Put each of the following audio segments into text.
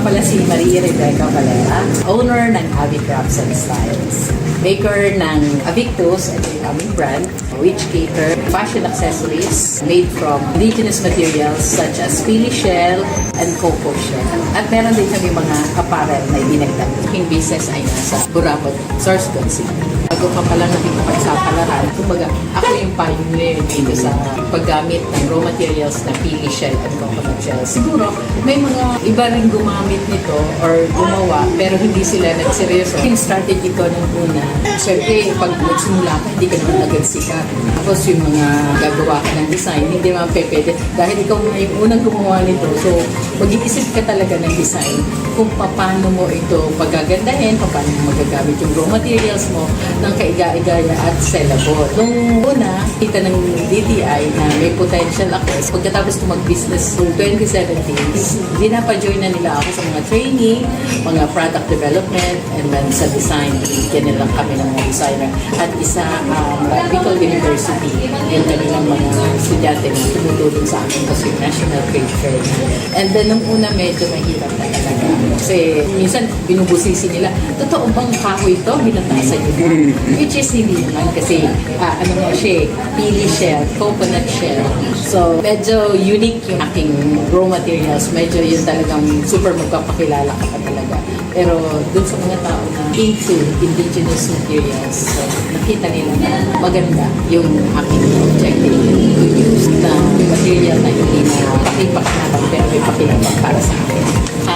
nga pala si Maria Rebecca Valera, owner ng Avi Crafts and Styles. Maker ng Avictus, ito yung aming brand, which cater fashion accessories made from indigenous materials such as pili shell and cocoa shell. At meron din kami mga apparel na ibinagdag. Aking business ay nasa Burabot, Sorsogon City. Bago ka pala nakikipagsapalan, kumbaga ako yung pioneer dito sa paggamit ng raw materials na pili shell and coconut shell. Siguro may mga iba rin gumamit nito or gumawa pero hindi sila nagseryoso. Yung strategy ko nung una, syempre pag nagsimula ka, hindi ka naman agad sikat. Tapos yung mga gagawa ka ng design, hindi naman pwede. Dahil ikaw na yung unang gumawa nito, so mag-iisip ka talaga ng design kung paano mo ito pagagandahin, paano mo magagamit yung raw materials mo ng kaiga-igaya at sellable. Nung una, kita ng DTI na may potential ako. Pagkatapos ko mag-business noong 2017, dinapa-join na nila ako sa mga training, mga product development, and then sa design. Bigyan nila kami ng mga designer. At isa, Bicol University, yung kanilang mga estudyante na tumutulong sa akin kasi National Trade Fair. And then, nung una, medyo mahirap na talaga. Kasi minsan, binubusisi nila, totoo bang kahoy ito? Binatasan nyo. Which is hindi naman kasi ano nga siya, pili shell, coconut shell. So, medyo unique yung aking raw materials. Medyo yun talagang super magpapakilala ka pa talaga. Pero dun sa mga tao na into indigenous materials, so, nakita nila na maganda yung aking objective to use na material na hindi na pakipakinabang pero may pakinabang para sa akin.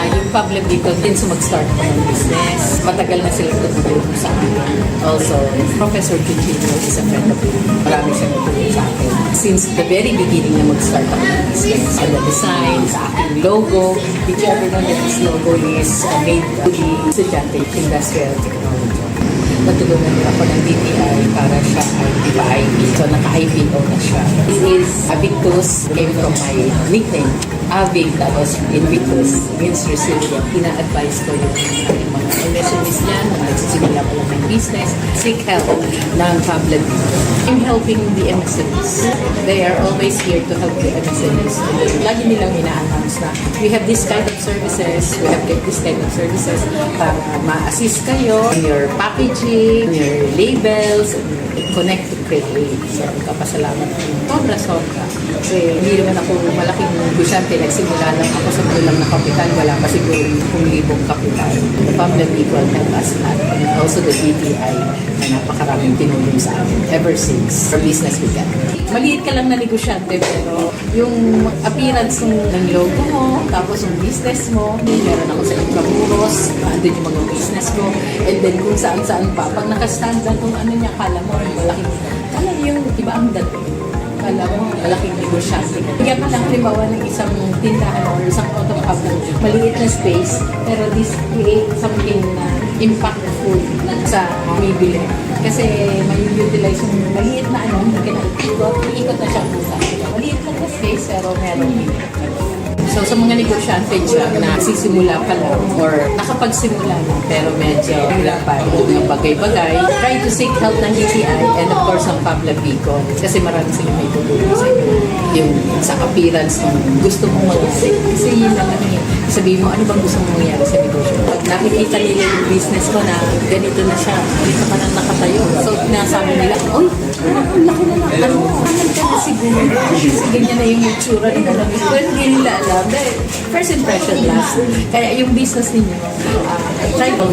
Yung Pablo dito din sa mag-start ko ng business. Matagal na sila tutulong sa akin. Also, Professor Cucino is a friend of mine. Marami siyang tutulong sa akin. Since the very beginning na mag-start ako ng business, sa design, sa aking logo, did you ever know that this logo is made to the estudyante industrial technology? Natulungan niya ako ng DTI para siya ay ipa-IP. So, naka-IPO na siya. This is Avictus, came from my nickname. Avic, tapos Invictus, means resilient. Ina-advise ko yung mga MSMEs niyan, na nagsisimula pa lang ng business, seek help ng Pablo. I'm helping the MSMEs. They are always here to help the MSMEs. Lagi nilang ina-announce na we have this kind of services, we have this kind of services para ma-assist kayo in your packaging, your labels, and connect to create. So, kapasalamat ko. Sobra. Kasi hindi naman ako malaking negosyante. Nagsimula lang ako sa kulang na kapital. Wala pa siguro 10,000 kapital. The Pablo Equal help us at and also the DTI na napakaraming tinulong sa amin ever since our business began. Maliit ka lang na negosyante pero yung appearance ng logo mo, tapos yung business mo, meron ako sa Intramuros, andun yung mga business mo, and then kung saan-saan pa. Pag nakastand lang kung ano niya, kala mo malaking, kala yung iba ang dating. Kala mo, malaking negosyante. Bigyan ka lang halimbawa ng isang tindahan or isang auto-cabinet, maliit na space, pero this create something na impactful sa bibili. Kasi may utilize yung maliit na ano, hindi ka na iikot na siya kung saan. Maliit lang na space, pero meron So, sa mga negosyante dyan na sisimula pa lang or nakapagsimula lang pero medyo wala pa yung mga bagay-bagay, try to seek help ng DTI and of course ang Pablo Bicol kasi marami silang may tutulong sa inyo. Yung sa appearance ng gusto mong mag-isip. Kasi yun lang yun. Sabihin mo, ano bang gusto mong mangyari sa negosyo? Pag nakikita nila yung business mo na ganito na siya, dito ka na nakatayo. So, pinasabi nila, oy, ang laki na lang. Ano, ka siguro. Kasi ganyan na yung itsura ng alam. Well, hindi nila alam. Dahil first impression last. Kaya yung business ninyo, try to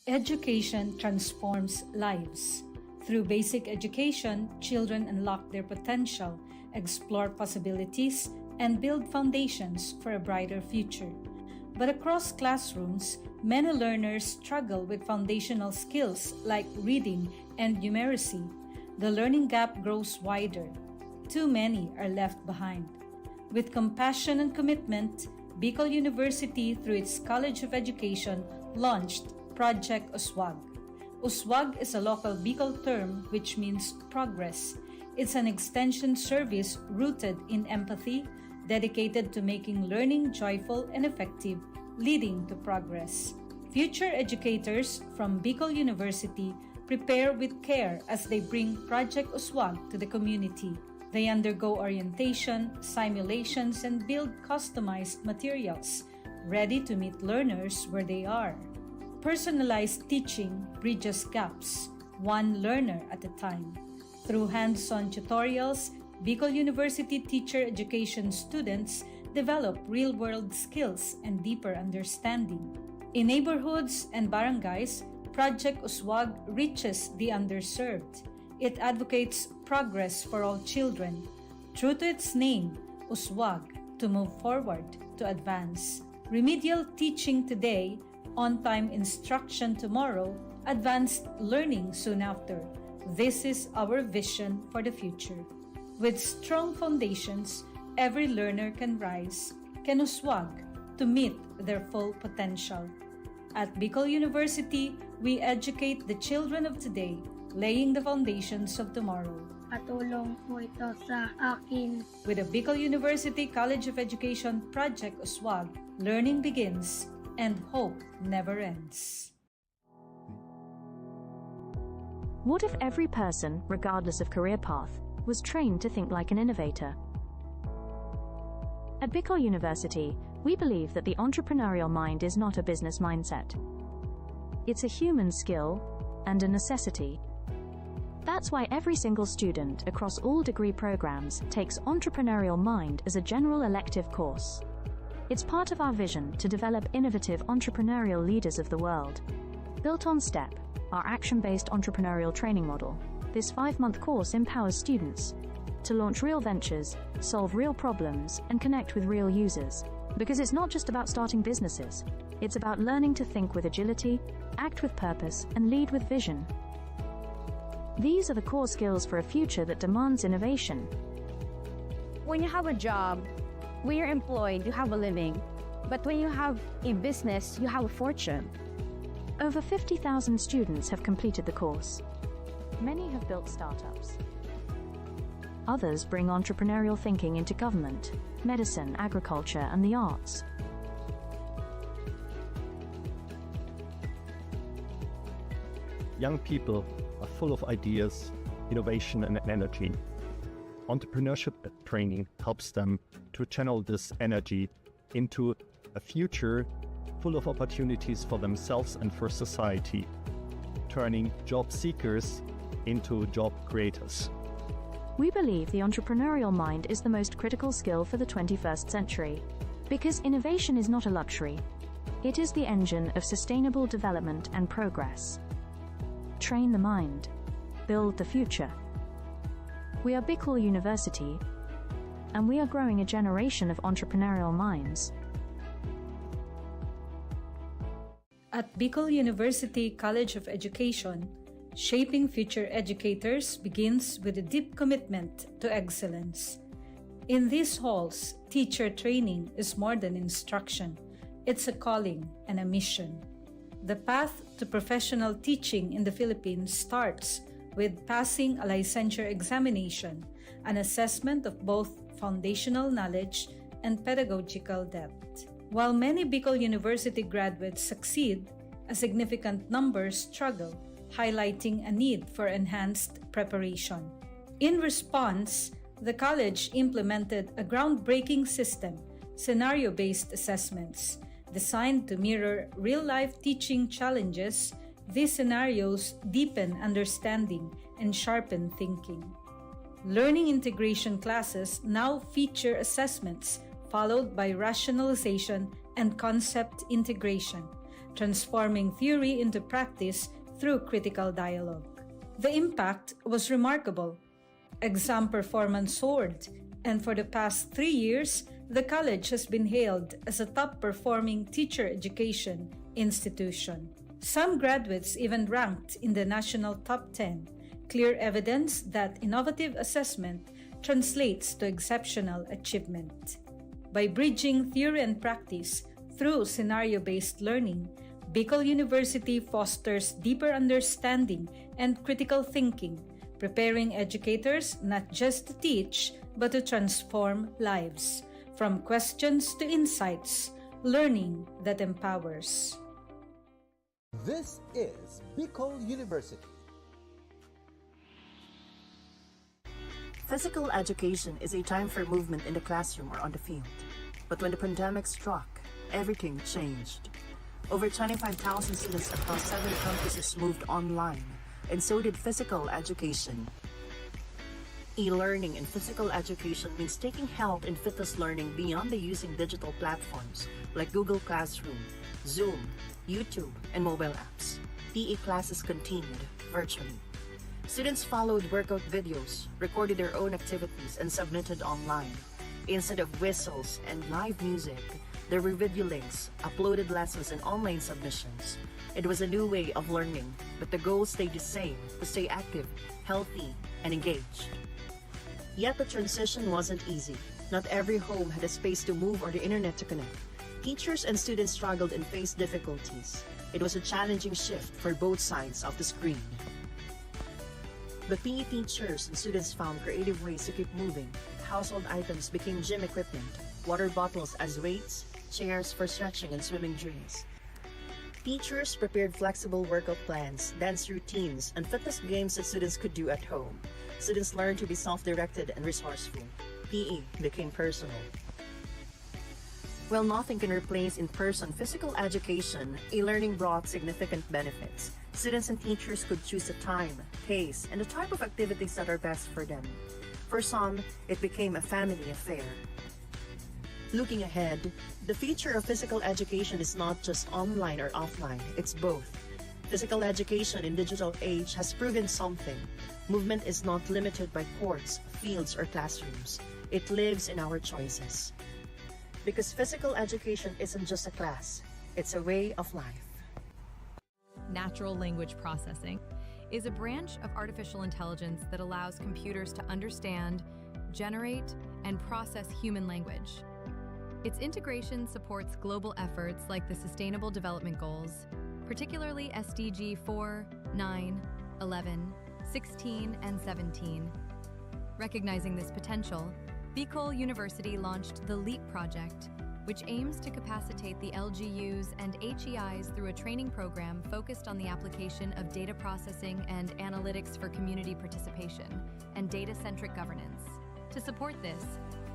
Education transforms lives. Through basic education, children unlock their potential, explore possibilities, and build foundations for a brighter future. But across classrooms, many learners struggle with foundational skills like reading and numeracy. The learning gap grows wider. Too many are left behind. With compassion and commitment, Bicol University, through its College of Education, launched Project Uswag. Uswag is a local Bicol term which means progress. It's an extension service rooted in empathy, dedicated to making learning joyful and effective, leading to progress. Future educators from Bicol University prepare with care as they bring Project Uswag to the community. They undergo orientation, simulations, and build customized materials, ready to meet learners where they are. Personalized teaching bridges gaps, one learner at a time. Through hands-on tutorials, Bicol University teacher education students develop real-world skills and deeper understanding. In neighborhoods and barangays, Project Uswag reaches the underserved. It advocates progress for all children. True to its name, Uswag, to move forward, to advance. Remedial teaching today, on-time instruction tomorrow, advanced learning soon after. This is our vision for the future. With strong foundations, every learner can rise, can Uswag, to meet their full potential. At Bicol University, we educate the children of today, laying the foundations of tomorrow. Patulong po ito sa akin. With the Bicol University College of Education Project Uswag, learning begins and hope never ends. What if every person, regardless of career path, was trained to think like an innovator? At Bicol University, we believe that the entrepreneurial mind is not a business mindset. It's a human skill and a necessity. That's why every single student across all degree programs takes Entrepreneurial Mind as a general elective course. It's part of our vision to develop innovative entrepreneurial leaders of the world. Built on STEP, our action-based entrepreneurial training model, this 5-month course empowers students to launch real ventures, solve real problems, and connect with real users. Because it's not just about starting businesses, it's about learning to think with agility, act with purpose, and lead with vision. These are the core skills for a future that demands innovation. When you have a job, when you're employed, you have a living. But when you have a business, you have a fortune. Over 50,000 students have completed the course. Many have built startups. Others bring entrepreneurial thinking into government, medicine, agriculture, and the arts. Young people are full of ideas, innovation, and energy. Entrepreneurship training helps them to channel this energy into a future full of opportunities for themselves and for society, turning job seekers into job creators. We believe the entrepreneurial mind is the most critical skill for the 21st century, because innovation is not a luxury. It is the engine of sustainable development and progress. Train the mind. Build the future. We are Bicol University, and we are growing a generation of entrepreneurial minds. At Bicol University College of Education, shaping future educators begins with a deep commitment to excellence. In these halls, teacher training is more than instruction. It's a calling and a mission. The path to professional teaching in the Philippines starts with passing a licensure examination, an assessment of both foundational knowledge and pedagogical depth. While many Bicol University graduates succeed, a significant number struggle, highlighting a need for enhanced preparation. In response, the college implemented a groundbreaking system, scenario-based assessments, designed to mirror real-life teaching challenges. These scenarios deepen understanding and sharpen thinking. Learning integration classes now feature assessments followed by rationalization and concept integration. transforming theory into practice through critical dialogue. The impact was remarkable. Exam performance soared, and for the past 3 years, the college has been hailed as a top-performing teacher education institution. Some graduates even ranked in the national top 10, clear evidence that innovative assessment translates to exceptional achievement. By bridging theory and practice through scenario-based learning, Bicol University fosters deeper understanding and critical thinking, preparing educators not just to teach, but to transform lives. From questions to insights, learning that empowers. This is Bicol University. Physical education is a time for movement in the classroom or on the field. But when the pandemic struck, everything changed. Over 25,000 students across 7 campuses moved online, and so did physical education. E-learning in physical education means taking health and fitness learning beyond the using digital platforms like Google Classroom, Zoom, YouTube, and mobile apps. PE classes continued virtually. Students followed workout videos, recorded their own activities, and submitted online. Instead of whistles and live music, there were video links, uploaded lessons, and online submissions. It was a new way of learning, but the goal stayed the same: to stay active, healthy, and engaged. Yet the transition wasn't easy. Not every home had a space to move or the internet to connect. Teachers and students struggled and faced difficulties. It was a challenging shift for both sides of the screen. But PE teachers and students found creative ways to keep moving. Household items became gym equipment, water bottles as weights, chairs for stretching and swimming drills. Teachers prepared flexible workout plans, dance routines, and fitness games that students could do at home. Students learned to be self-directed and resourceful. PE became personal. While nothing can replace in-person physical education, e-learning brought significant benefits. Students and teachers could choose the time, pace, and the type of activities that are best for them. For some, it became a family affair. Looking ahead, the future of physical education is not just online or offline, it's both. Physical education in digital age has proven something. Movement is not limited by courts, fields, or classrooms. It lives in our choices. Because physical education isn't just a class, it's a way of life. Natural language processing is a branch of artificial intelligence that allows computers to understand, generate, and process human language. Its integration supports global efforts like the Sustainable Development Goals, particularly SDG 4, 9, 11, 16, and 17. Recognizing this potential, Bicol University launched the LEAP project, which aims to capacitate the LGUs and HEIs through a training program focused on the application of data processing and analytics for community participation and data-centric governance. To support this,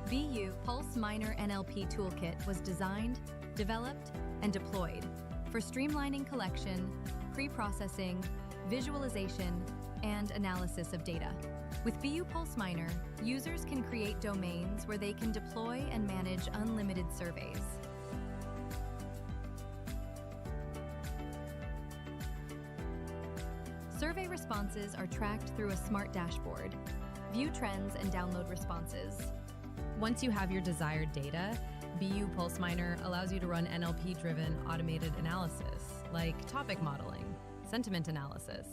BU Pulse Minor NLP Toolkit was designed, developed, and deployed for streamlining collection, pre-processing, visualization, and analysis of data. With BU Pulse Minor, users can create domains where they can deploy and manage unlimited surveys. Survey responses are tracked through a smart dashboard. View trends and download responses. Once you have your desired data, BU Pulse Minor allows you to run NLP-driven automated analysis, like topic modeling, sentiment analysis,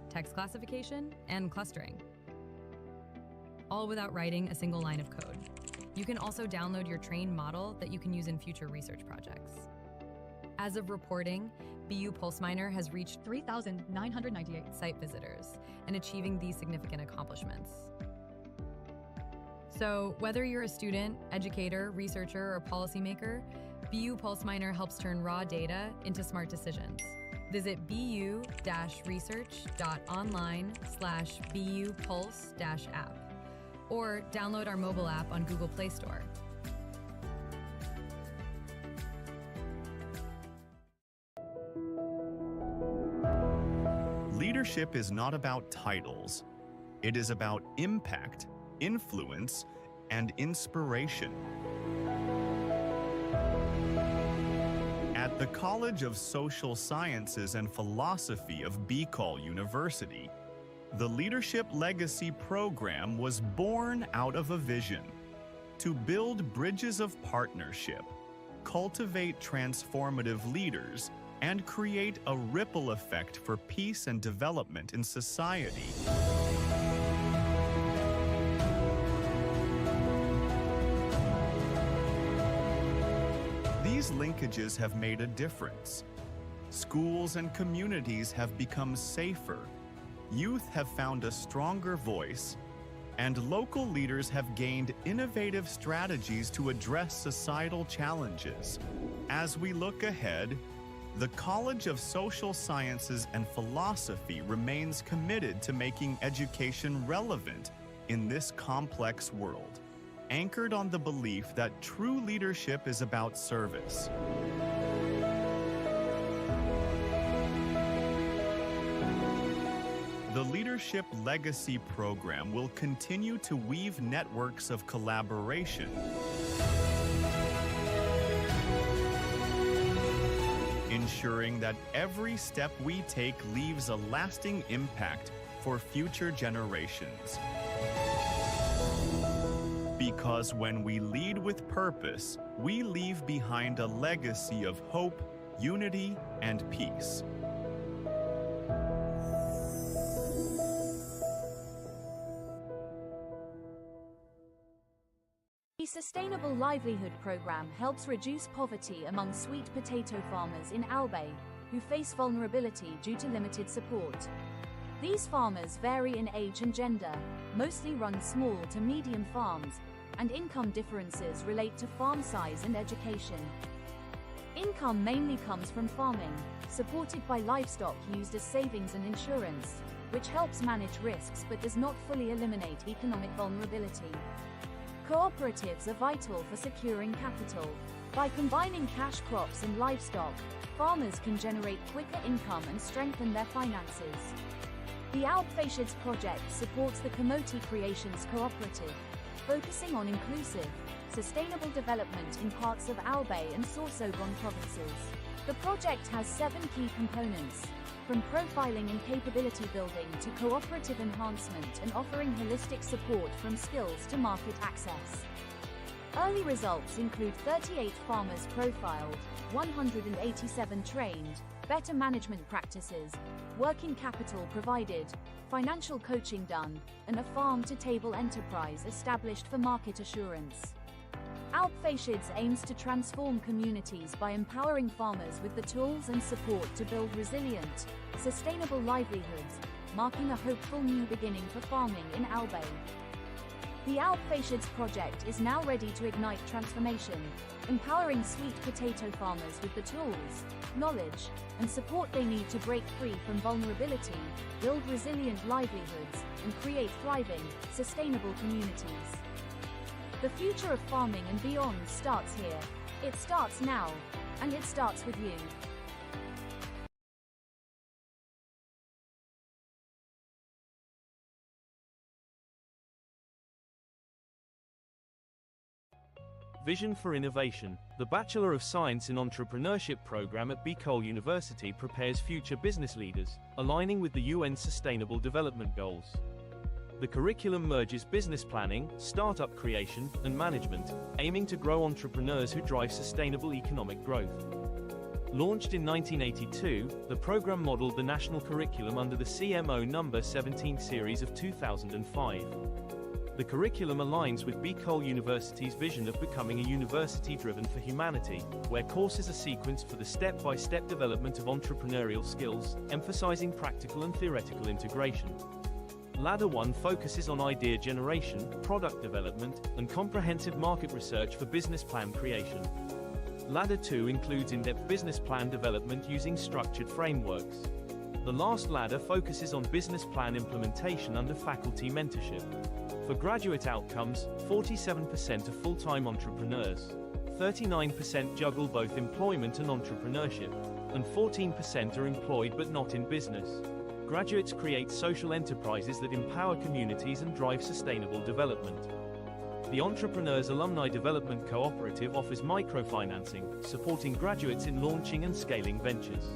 text classification, and clustering, all without writing a single line of code. You can also download your trained model that you can use in future research projects. As of reporting, BU Pulse Minor has reached 3,998 site visitors and achieving these significant accomplishments. So whether you're a student, educator, researcher, or policymaker, BU Pulse Minor helps turn raw data into smart decisions. Visit bu-research.online/BU Pulse-app or download our mobile app on Google Play Store. Leadership is not about titles. It is about impact, influence, and inspiration. At the College of Social Sciences and Philosophy of Bicol University, the Leadership Legacy Program was born out of a vision to build bridges of partnership, cultivate transformative leaders, and create a ripple effect for peace and development in society. These linkages have made a difference. Schools and communities have become safer, youth have found a stronger voice, and local leaders have gained innovative strategies to address societal challenges. As we look ahead, the College of Social Sciences and Philosophy remains committed to making education relevant in this complex world, anchored on the belief that true leadership is about service. The Leadership Legacy Program will continue to weave networks of collaboration, ensuring that every step we take leaves a lasting impact for future generations. Because when we lead with purpose, we leave behind a legacy of hope, unity, and peace. The Sustainable Livelihood Program helps reduce poverty among sweet potato farmers in Albay, who face vulnerability due to limited support. These farmers vary in age and gender, mostly run small to medium farms, and income differences relate to farm size and education. Income mainly comes from farming, supported by livestock used as savings and insurance, which helps manage risks but does not fully eliminate economic vulnerability. Cooperatives are vital for securing capital. By combining cash crops and livestock, farmers can generate quicker income and strengthen their finances. The Alpfashids project supports the Kamoti Creations Cooperative, focusing on inclusive, sustainable development in parts of Albay and Sorsogon provinces. The project has 7 key components, from profiling and capability building to cooperative enhancement and offering holistic support from skills to market access. Early results include 38 farmers profiled, 187 trained, better management practices, working capital provided, financial coaching done, and a farm-to-table enterprise established for market assurance. Alpfashids aims to transform communities by empowering farmers with the tools and support to build resilient, sustainable livelihoods, marking a hopeful new beginning for farming in Albay. The Alpfashids project is now ready to ignite transformation, empowering sweet potato farmers with the tools, knowledge, and support they need to break free from vulnerability, build resilient livelihoods, and create thriving, sustainable communities. The future of farming and beyond starts here. It starts now, and it starts with you. Vision for Innovation. The Bachelor of Science in Entrepreneurship program at Bicol University prepares future business leaders, aligning with the UN Sustainable Development Goals. The curriculum merges business planning, startup creation, and management, aiming to grow entrepreneurs who drive sustainable economic growth. Launched in 1982, the program modeled the national curriculum under the CMO No. 17 series of 2005. The curriculum aligns with Bicol University's vision of becoming a university driven for humanity, where courses are sequenced for the step-by-step development of entrepreneurial skills, emphasizing practical and theoretical integration. Ladder 1 focuses on idea generation, product development, and comprehensive market research for business plan creation. Ladder 2 includes in-depth business plan development using structured frameworks. The last ladder focuses on business plan implementation under faculty mentorship. For graduate outcomes, 47% are full-time entrepreneurs, 39% juggle both employment and entrepreneurship, and 14% are employed but not in business. Graduates create social enterprises that empower communities and drive sustainable development. the Entrepreneurs Alumni Development Cooperative offers microfinancing, supporting graduates in launching and scaling ventures.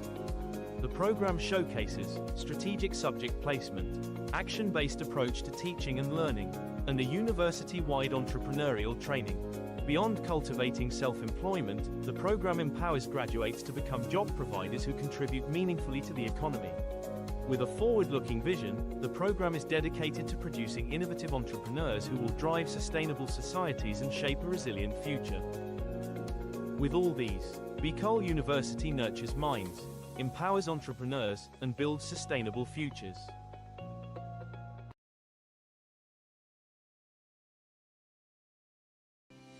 The program showcases strategic subject placement, action-based approach to teaching and learning, and a university-wide entrepreneurial training. Beyond cultivating self-employment, the program empowers graduates to become job providers who contribute meaningfully to the economy. With a forward-looking vision, the program is dedicated to producing innovative entrepreneurs who will drive sustainable societies and shape a resilient future. With all these, Bicol University nurtures minds, empowers entrepreneurs, and builds sustainable futures.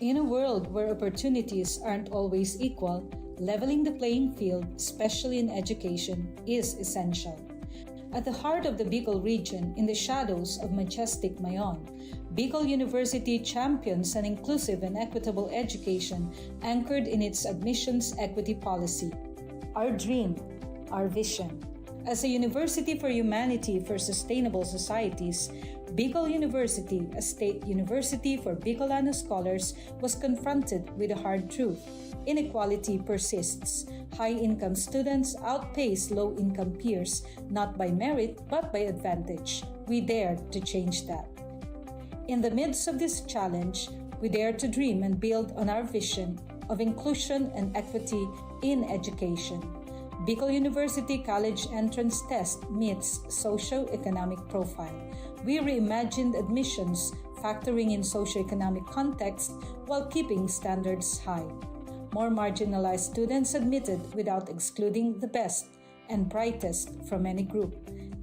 In a world where opportunities aren't always equal, leveling the playing field, especially in education, is essential. At the heart of the Bicol region, in the shadows of majestic Mayon, Bicol University champions an inclusive and equitable education anchored in its admissions equity policy. Our dream, our vision. As a university for humanity for sustainable societies, Bicol University, a state university for Bicolano scholars, was confronted with a hard truth. Inequality persists. High-income students outpace low-income peers, not by merit, but by advantage. We dare to change that. In the midst of this challenge, we dare to dream and build on our vision of inclusion and equity in education. Bicol University College Entrance Test meets socio-economic profile. We reimagined admissions, factoring in socio-economic context while keeping standards high. More marginalized students admitted without excluding the best and brightest from any group.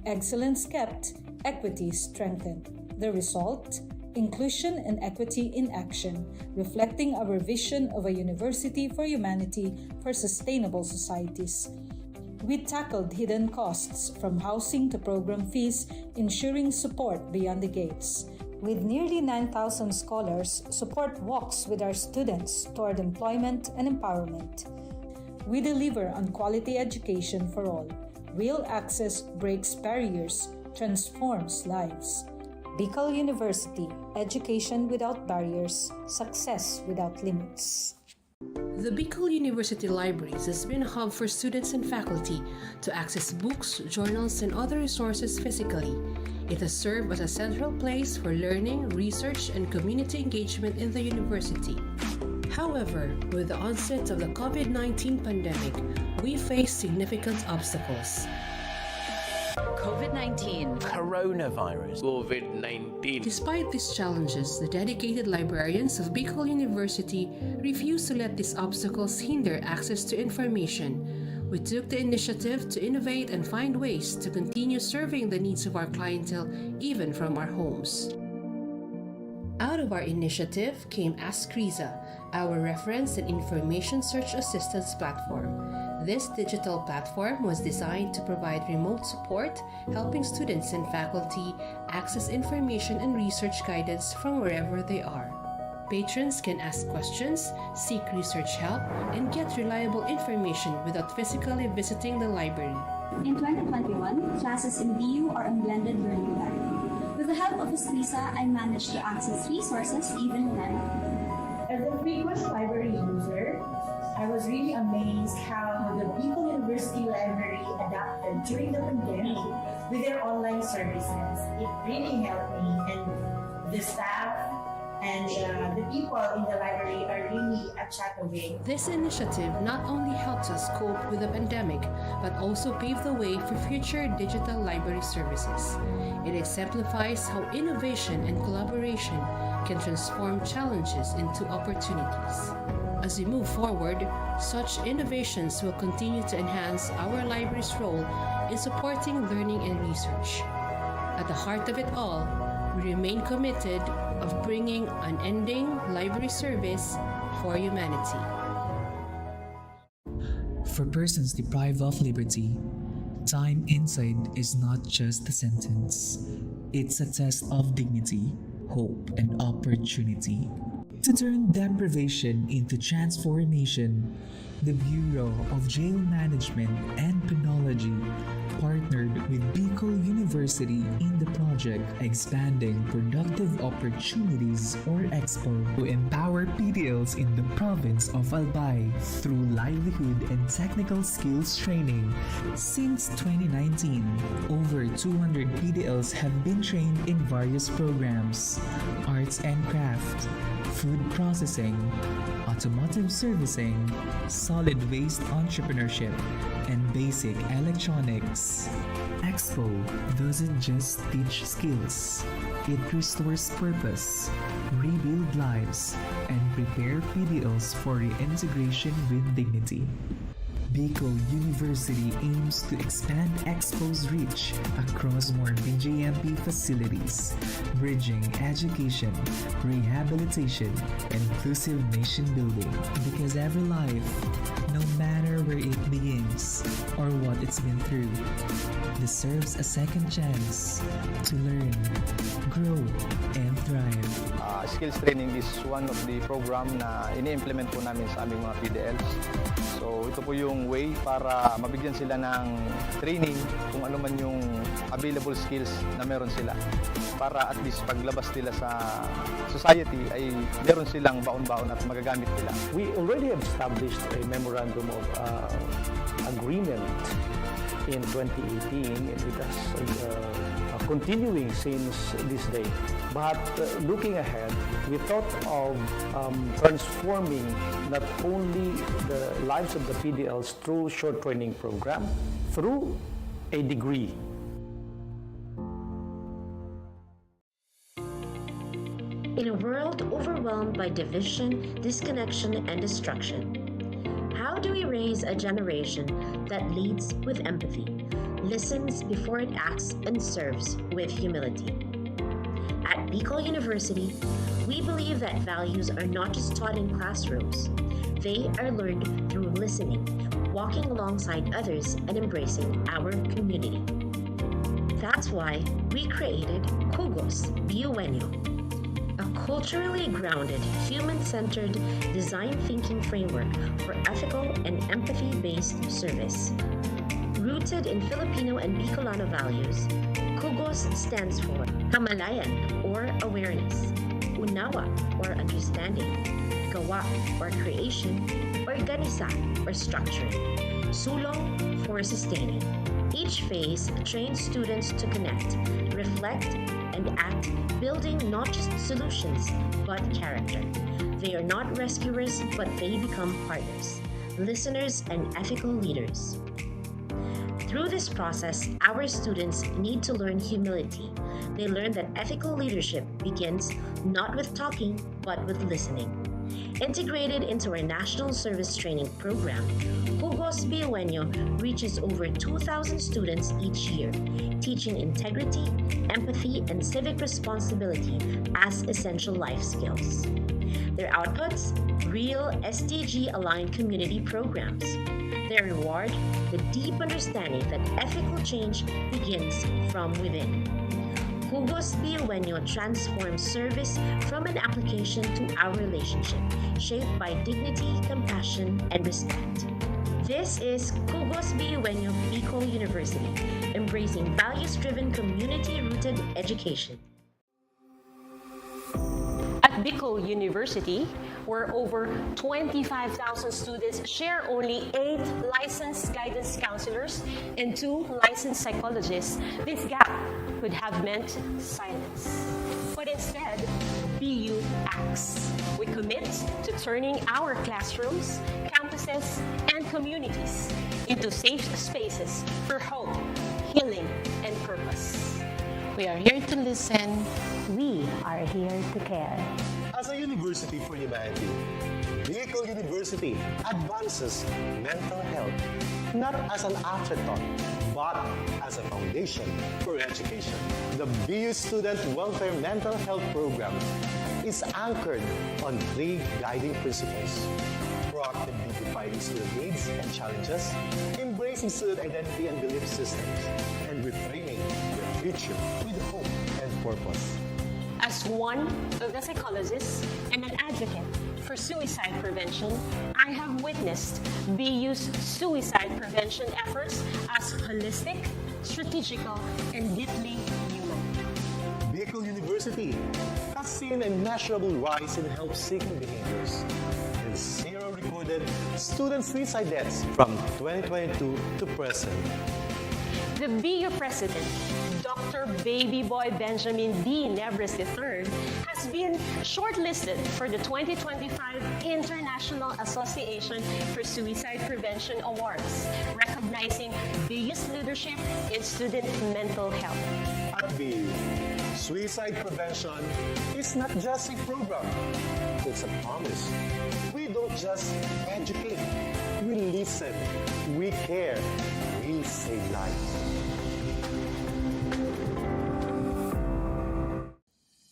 Excellence kept, equity strengthened. The result? Inclusion and equity in action, reflecting our vision of a university for humanity for sustainable societies. We tackled hidden costs from housing to program fees, ensuring support beyond the gates. With nearly 9,000 scholars, support walks with our students toward employment and empowerment. We deliver on quality education for all. Real access breaks barriers, transforms lives. Bicol University, education without barriers, success without limits. The Bicol University Libraries has been a hub for students and faculty to access books, journals, and other resources physically. It has served as a central place for learning, research, and community engagement in the university. However, with the onset of the COVID-19 pandemic, we face significant obstacles. COVID-19. Coronavirus. COVID-19. Despite these challenges, the dedicated librarians of Bicol University refuse to let these obstacles hinder access to information. We took the initiative to innovate and find ways to continue serving the needs of our clientele even from our homes. Out of our initiative came Ask Riza, our reference and information search assistance platform. This digital platform was designed to provide remote support, helping students and faculty access information and research guidance from wherever they are. Patrons can ask questions, seek research help, and get reliable information without physically visiting the library. In 2021, classes in BU are on blended learning time. With the help of Escrisa, I managed to access resources even when I'm at home. As a frequent library user, I was really amazed how the Bicol University Library adapted during the pandemic with their online services. It really helped me, and the staff and the people in the library are really a chat away. This initiative not only helps us cope with the pandemic, but also pave the way for future digital library services. It exemplifies how innovation and collaboration can transform challenges into opportunities. As we move forward, such innovations will continue to enhance our library's role in supporting learning and research. At the heart of it all, we remain committed of bringing unending library service for humanity. For persons deprived of liberty, time inside is not just a sentence. It's a test of dignity, hope, and opportunity. To turn deprivation into transformation, the Bureau of Jail Management and Penology partnered with Bicol University University in the project Expanding Productive Opportunities or EXPO to empower PDLs in the province of Albay through livelihood and technical skills training. Since 2019, over 200 PDLs have been trained in various programs: arts and craft, food processing, automotive servicing, solid waste entrepreneurship, and basic electronics. EXPO doesn't just teach skills, it restores purpose, rebuild lives, and prepare PDLs for reintegration with dignity. Bicol University aims to expand EXPO's reach across more BJMP facilities, bridging education, rehabilitation, and inclusive nation building. Because every life, no matter where it begins or what it's been through, deserves a second chance to learn, grow, and thrive. Skills training is one of the program na ini-implement po namin sa aming mga PDLs. So ito po yung way para mabigyan sila ng training kung ano man yung available skills na meron sila. Para at least paglabas nila sa society ay meron silang baon-baon at magagamit nila. We already have established a memorandum of agreement in 2018 and it has continuing since this day. But looking ahead, we thought of transforming not only the lives of the PDLs through short training program, through a degree. In a world overwhelmed by division, disconnection, and destruction, how do we raise a generation that leads with empathy, listens before it acts, and serves with humility? At Bicol University, we believe that values are not just taught in classrooms. They are learned through listening, walking alongside others, and embracing our community. That's why we created Kugos Biuenyo, a culturally grounded, human-centered design thinking framework for ethical and empathy-based service. Rooted in Filipino and Bicolano values, Kugos stands for Kamalayan or awareness, Unawa or understanding, Gawa or creation, Organisa or structuring, Sulong for sustaining. Each phase trains students to connect, reflect, and act, building not just solutions, but character. They are not rescuers, but they become partners, listeners, and ethical leaders. Through this process, our students need to learn humility. They learn that ethical leadership begins not with talking, but with listening. Integrated into our National Service Training Program, Kugos Biuenyo reaches over 2,000 students each year, teaching integrity, empathy, and civic responsibility as essential life skills. Their outputs? Real SDG-aligned community programs. Their reward? The deep understanding that ethical change begins from within. Kugos Biuenyo transforms service from an application to our relationship, shaped by dignity, compassion, and respect. This is Kugos Biuenyo Bicol University, embracing values-driven, community-rooted education. At Bicol University, where over 25,000 students share only 8 licensed guidance counselors and 2 licensed psychologists, this gap could have meant silence. But instead, BU acts. We commit to turning our classrooms, campuses, and communities into safe spaces for hope, healing, and purpose. We are here to listen. We are here to care. As a university for humanity, Bicol University advances mental health not as an afterthought, but as a foundation for education. The BU Student Welfare Mental Health Program is anchored on 3 guiding principles: proactively defining student needs and challenges, embracing student identity and belief systems, and reframing their future with hope and purpose. As one of the psychologists and an advocate for suicide prevention, I have witnessed BU's suicide prevention efforts as holistic, strategical, and deeply human. Bicol University has seen a measurable rise in help-seeking behaviors and zero recorded student suicide deaths from 2022 to present. The Be Your President, Dr. Baby Boy Benjamin D. Nebres III, has been shortlisted for the 2025 International Association for Suicide Prevention Awards, recognizing biggest leadership in student mental health. At BU, suicide prevention is not just a program, it's a promise. We don't just educate, we listen, we care, we save lives.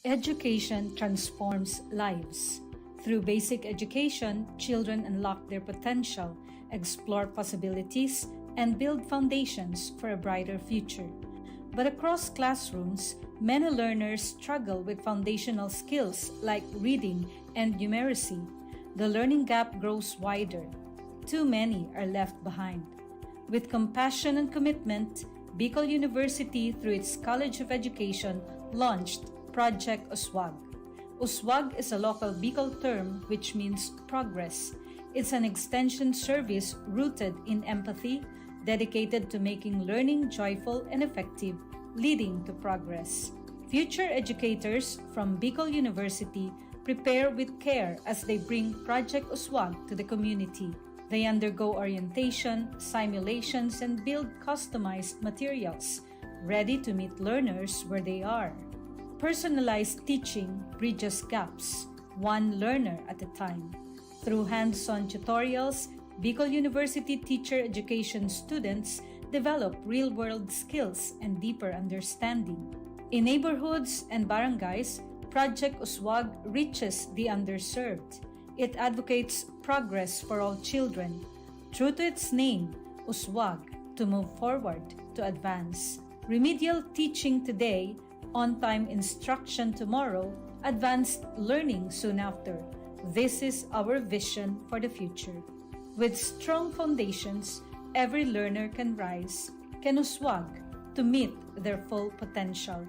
Education transforms lives. Through basic education, children unlock their potential, explore possibilities, and build foundations for a brighter future. But across classrooms, many learners struggle with foundational skills like reading and numeracy. The learning gap grows wider. Too many are left behind. With compassion and commitment, Bicol University, through its College of Education, launched Project USWAG. USWAG is a local Bicol term which means progress. It's an extension service rooted in empathy, dedicated to making learning joyful and effective, leading to progress. Future educators from Bicol University prepare with care as they bring Project USWAG to the community. They undergo orientation, simulations, and build customized materials, ready to meet learners where they are. Personalized teaching bridges gaps, one learner at a time. Through hands-on tutorials, Bicol University teacher education students develop real-world skills and deeper understanding. In neighborhoods and barangays, Project USWAG reaches the underserved. It advocates progress for all children. True to its name, USWAG, to move forward, to advance. Remedial teaching today, on-time instruction tomorrow, advanced learning soon after. This is our vision for the future. With strong foundations, every learner can rise, can USWAG, to meet their full potential.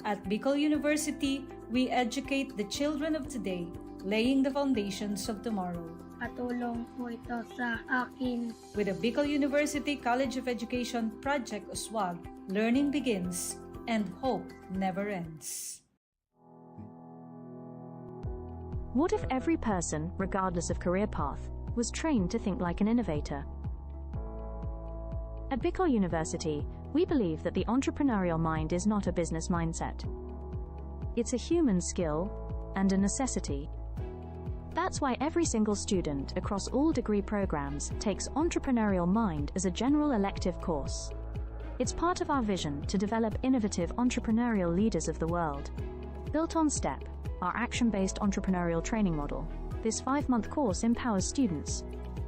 At Bicol University, we educate the children of today, laying the foundations of tomorrow. Patulong po ito sa akin. With the Bicol University College of Education Project USWAG, learning begins and hope never ends. What if every person, regardless of career path, was trained to think like an innovator? At Bicol University, we believe that the entrepreneurial mind is not a business mindset. It's a human skill and a necessity. That's why every single student across all degree programs takes Entrepreneurial Mind as a general elective course. It's part of our vision to develop innovative entrepreneurial leaders of the world. Built on STEP, our action-based entrepreneurial training model, this 5-month course empowers students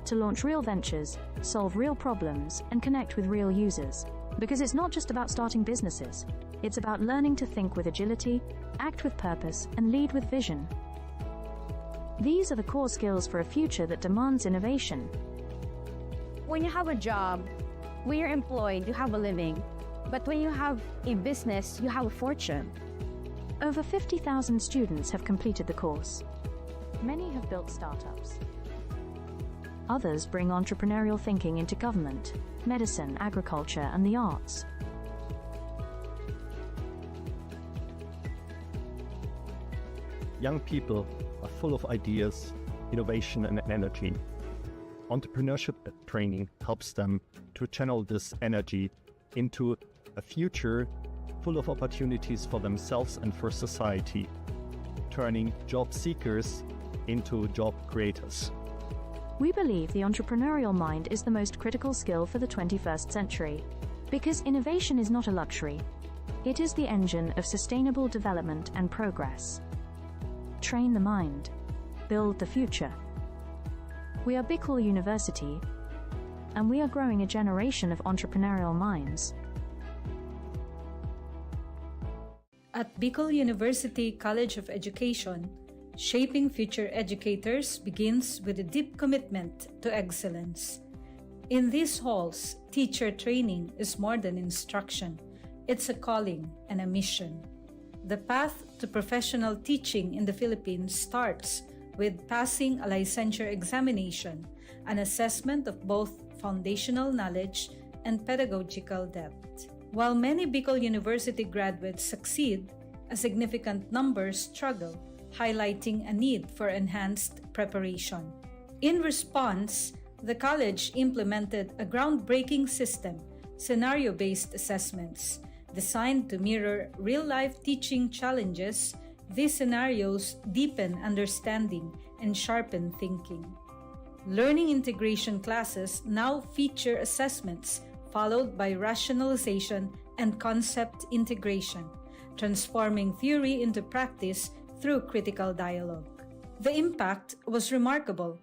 to launch real ventures, solve real problems, and connect with real users. Because it's not just about starting businesses, it's about learning to think with agility, act with purpose, and lead with vision. These are the core skills for a future that demands innovation. When you have a job, when you're employed, you have a living. But when you have a business, you have a fortune. Over 50,000 students have completed the course. Many have built startups. Others bring entrepreneurial thinking into government, medicine, agriculture, and the arts. Young people are full of ideas, innovation, and energy. Entrepreneurship training helps them to channel this energy into a future full of opportunities for themselves and for society, turning job seekers into job creators. We believe the entrepreneurial mind is the most critical skill for the 21st century, because innovation is not a luxury. It is the engine of sustainable development and progress. Train the mind. Build the future. We are Bicol University, and we are growing a generation of entrepreneurial minds. At Bicol University College of Education, shaping future educators begins with a deep commitment to excellence. In these halls, teacher training is more than instruction. It's a calling and a mission. The path to professional teaching in the Philippines starts with passing a licensure examination, an assessment of both foundational knowledge and pedagogical depth. While many Bicol University graduates succeed, a significant number struggle, highlighting a need for enhanced preparation. In response, the college implemented a groundbreaking system, scenario-based assessments. Designed to mirror real-life teaching challenges, these scenarios deepen understanding and sharpen thinking. Learning integration classes now feature assessments followed by rationalization and concept integration, transforming theory into practice through critical dialogue. The impact was remarkable.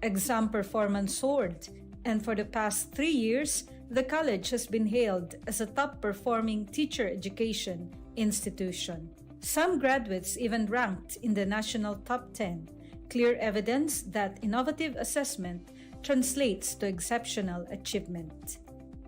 Exam performance soared, and for the past 3 years, the college has been hailed as a top-performing teacher education institution. Some graduates even ranked in the national top 10, clear evidence that innovative assessment translates to exceptional achievement.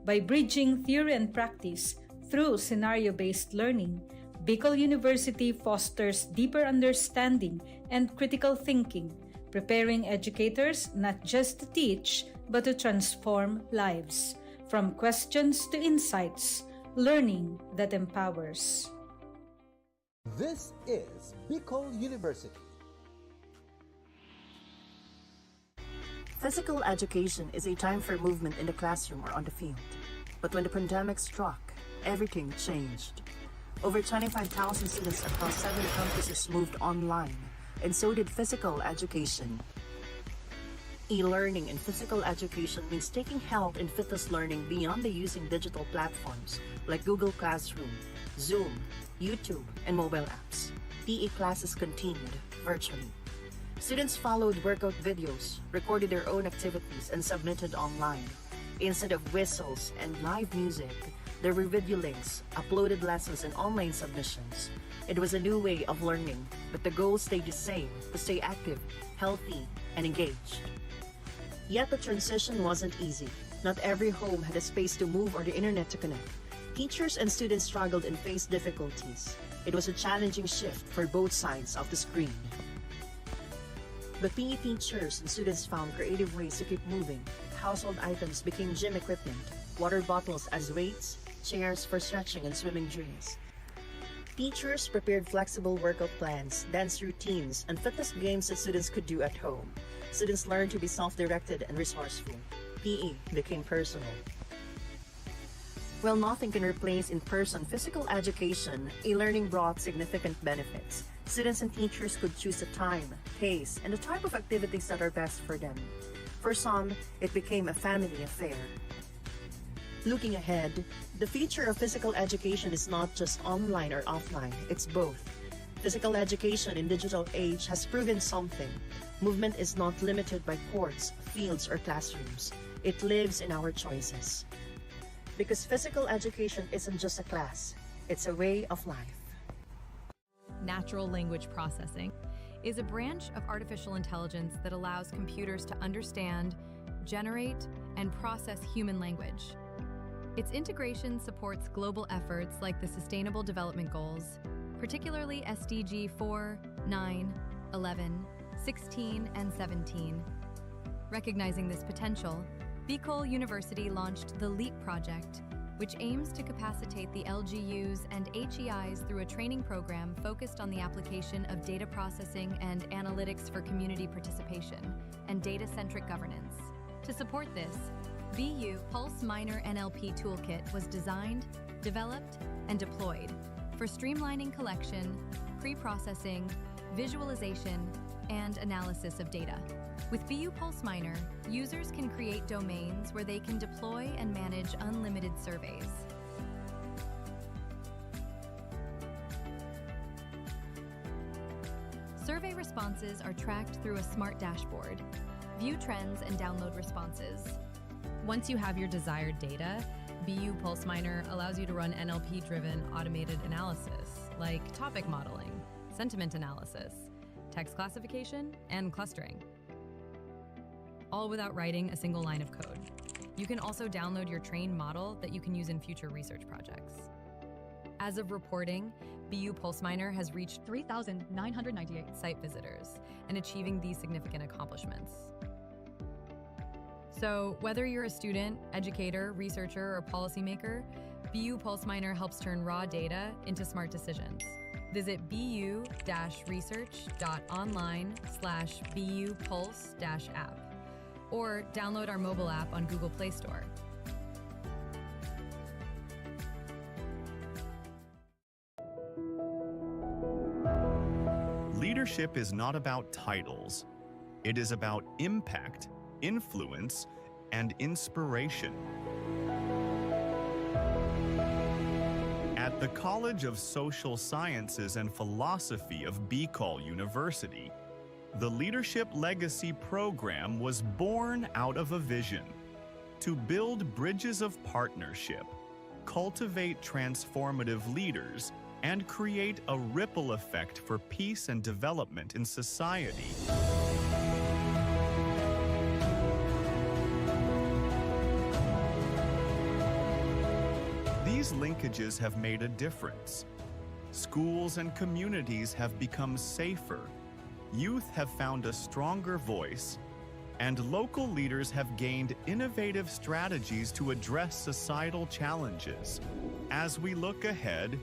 By bridging theory and practice through scenario-based learning, Bicol University fosters deeper understanding and critical thinking, preparing educators not just to teach, but to transform lives. From questions to insights, learning that empowers. This is Bicol University. Physical education is a time for movement in the classroom or on the field. But when the pandemic struck, everything changed. Over 25,000 students across 7 campuses moved online, and so did physical education. E-learning in physical education means taking health and fitness learning beyond the using digital platforms like Google Classroom, Zoom, YouTube, and mobile apps. PE classes continued virtually. Students followed workout videos, recorded their own activities, and submitted online. Instead of whistles and live music, there were video links, uploaded lessons, and online submissions. It was a new way of learning, but the goal stayed the same: to stay active, healthy, and engaged. Yet the transition wasn't easy. Not every home had a space to move or the internet to connect. Teachers and students struggled and faced difficulties. It was a challenging shift for both sides of the screen. But PE teachers and students found creative ways to keep moving. Household items became gym equipment, water bottles as weights, chairs for stretching and swimming drills. Teachers prepared flexible workout plans, dance routines, and fitness games that students could do at home. Students learned to be self-directed and resourceful. PE became personal. While nothing can replace in-person physical education, e-learning brought significant benefits. Students and teachers could choose the time, pace, and the type of activities that are best for them. For some, it became a family affair. Looking ahead, the future of physical education is not just online or offline, it's both. Physical education in digital age has proven something. Movement is not limited by courts, fields, or classrooms. It lives in our choices. Because physical education isn't just a class, it's a way of life. Natural language processing is a branch of artificial intelligence that allows computers to understand, generate, and process human language. Its integration supports global efforts like the Sustainable Development Goals, particularly SDG 4, 9, 11, 16, and 17. Recognizing this potential, Bicol University launched the LEAP project, which aims to capacitate the LGUs and HEIs through a training program focused on the application of data processing and analytics for community participation and data-centric governance. To support this, BU Pulse Minor NLP Toolkit was designed, developed, and deployed for streamlining collection, pre-processing, visualization, and analysis of data. With BU Pulse Minor, users can create domains where they can deploy and manage unlimited surveys. Survey responses are tracked through a smart dashboard. View trends and download responses. Once you have your desired data, BU Pulse Minor allows you to run NLP-driven automated analysis, like topic modeling, sentiment analysis, text classification, and clustering, all without writing a single line of code. You can also download your trained model that you can use in future research projects. As of reporting, BU PulseMiner has reached 3,998 site visitors and achieving these significant accomplishments. So whether you're a student, educator, researcher, or policymaker, BU PulseMiner helps turn raw data into smart decisions. Visit bu-research.online/bu-pulse-app or download our mobile app on Google Play Store. Leadership is not about titles. It is about impact, influence, and inspiration. At the College of Social Sciences and Philosophy of BCol University, the Leadership Legacy Program was born out of a vision to build bridges of partnership, cultivate transformative leaders, and create a ripple effect for peace and development in society. These linkages have made a difference. Schools and communities have become safer, youth have found a stronger voice, and local leaders have gained innovative strategies to address societal challenges. As we look ahead,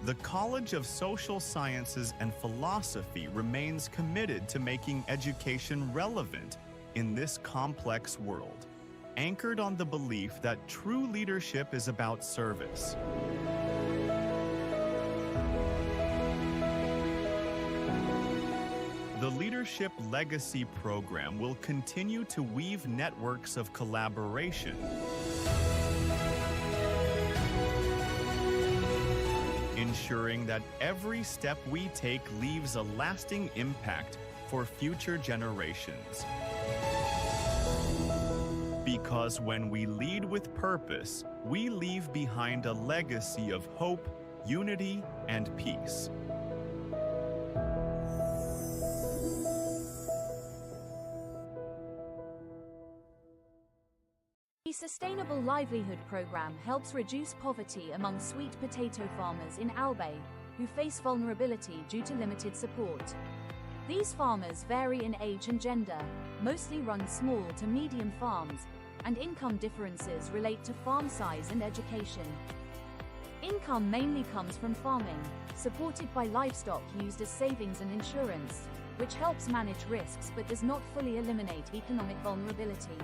the College of Social Sciences and Philosophy remains committed to making education relevant in this complex world, anchored on the belief that true leadership is about service. The Leadership Legacy Program will continue to weave networks of collaboration, ensuring that every step we take leaves a lasting impact for future generations. Because when we lead with purpose, we leave behind a legacy of hope, unity, and peace. The Sustainable Livelihood Program helps reduce poverty among sweet potato farmers in Albay who face vulnerability due to limited support. These farmers vary in age and gender, mostly run small to medium farms, and income differences relate to farm size and education. Income mainly comes from farming, supported by livestock used as savings and insurance, which helps manage risks but does not fully eliminate economic vulnerability.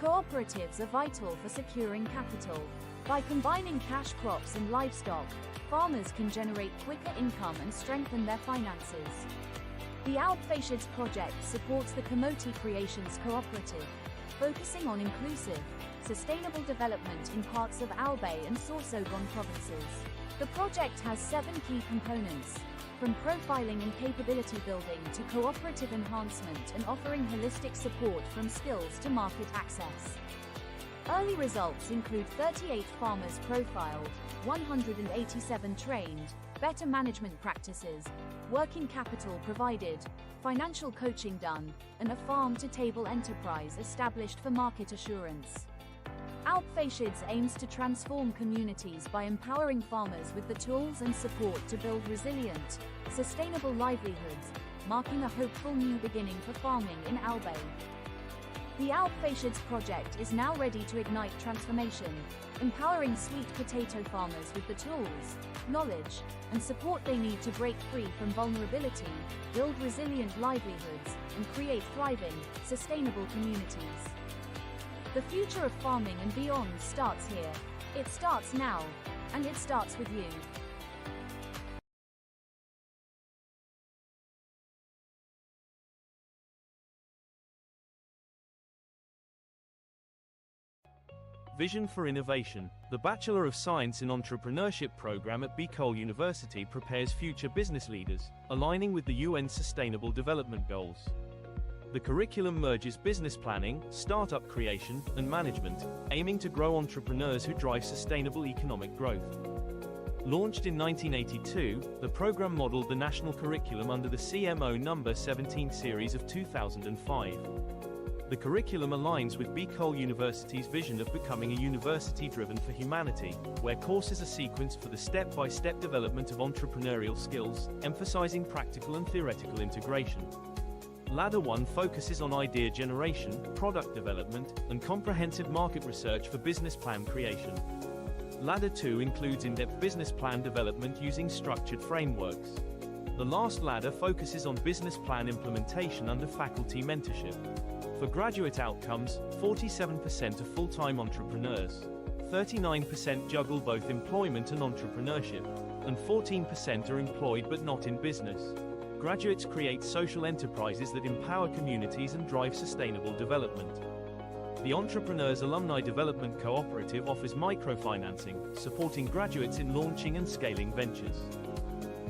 Cooperatives are vital for securing capital. By combining cash crops and livestock, farmers can generate quicker income and strengthen their finances. The Alpfashids project supports the Kamoti Creations Cooperative, focusing on inclusive, sustainable development in parts of Albay and Sorsogon provinces. The project has 7 key components, from profiling and capability building to cooperative enhancement and offering holistic support from skills to market access. Early results include 38 farmers profiled, 187 trained, better management practices, working capital provided, financial coaching done, and a farm-to-table enterprise established for market assurance. Alpfashids aims to transform communities by empowering farmers with the tools and support to build resilient, sustainable livelihoods, marking a hopeful new beginning for farming in Albay. The Alpfashids project is now ready to ignite transformation, empowering sweet potato farmers with the tools, knowledge, and support they need to break free from vulnerability, build resilient livelihoods, and create thriving, sustainable communities. The future of farming and beyond starts here. It starts now, and it starts with you. Vision for Innovation. The Bachelor of Science in Entrepreneurship program at BCol University prepares future business leaders, aligning with the UN Sustainable Development Goals. The curriculum merges business planning, startup creation, and management, aiming to grow entrepreneurs who drive sustainable economic growth. Launched in 1982, the program modeled the national curriculum under the CMO No. 17 series of 2005. The curriculum aligns with Bicol University's vision of becoming a university driven for humanity, where courses are sequenced for the step-by-step development of entrepreneurial skills, emphasizing practical and theoretical integration. Ladder 1 focuses on idea generation, product development, and comprehensive market research for business plan creation. Ladder 2 includes in-depth business plan development using structured frameworks. The last ladder focuses on business plan implementation under faculty mentorship. For graduate outcomes, 47% are full-time entrepreneurs, 39% juggle both employment and entrepreneurship, and 14% are employed but not in business. Graduates create social enterprises that empower communities and drive sustainable development. The Entrepreneurs Alumni Development Cooperative offers microfinancing, supporting graduates in launching and scaling ventures.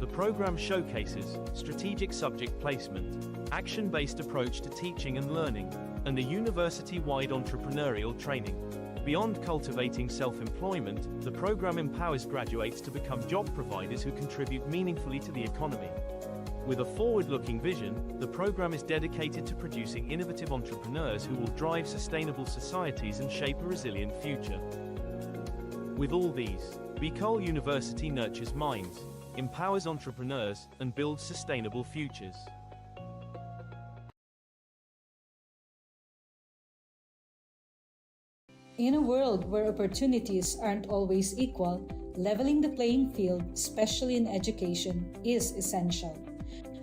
The program showcases strategic subject placement, action-based approach to teaching and learning, and a university-wide entrepreneurial training. Beyond cultivating self-employment, the program empowers graduates to become job providers who contribute meaningfully to the economy. With a forward-looking vision, the program is dedicated to producing innovative entrepreneurs who will drive sustainable societies and shape a resilient future. With all these, Bicol University nurtures minds, empowers entrepreneurs, and builds sustainable futures. In a world where opportunities aren't always equal, leveling the playing field, especially in education, is essential.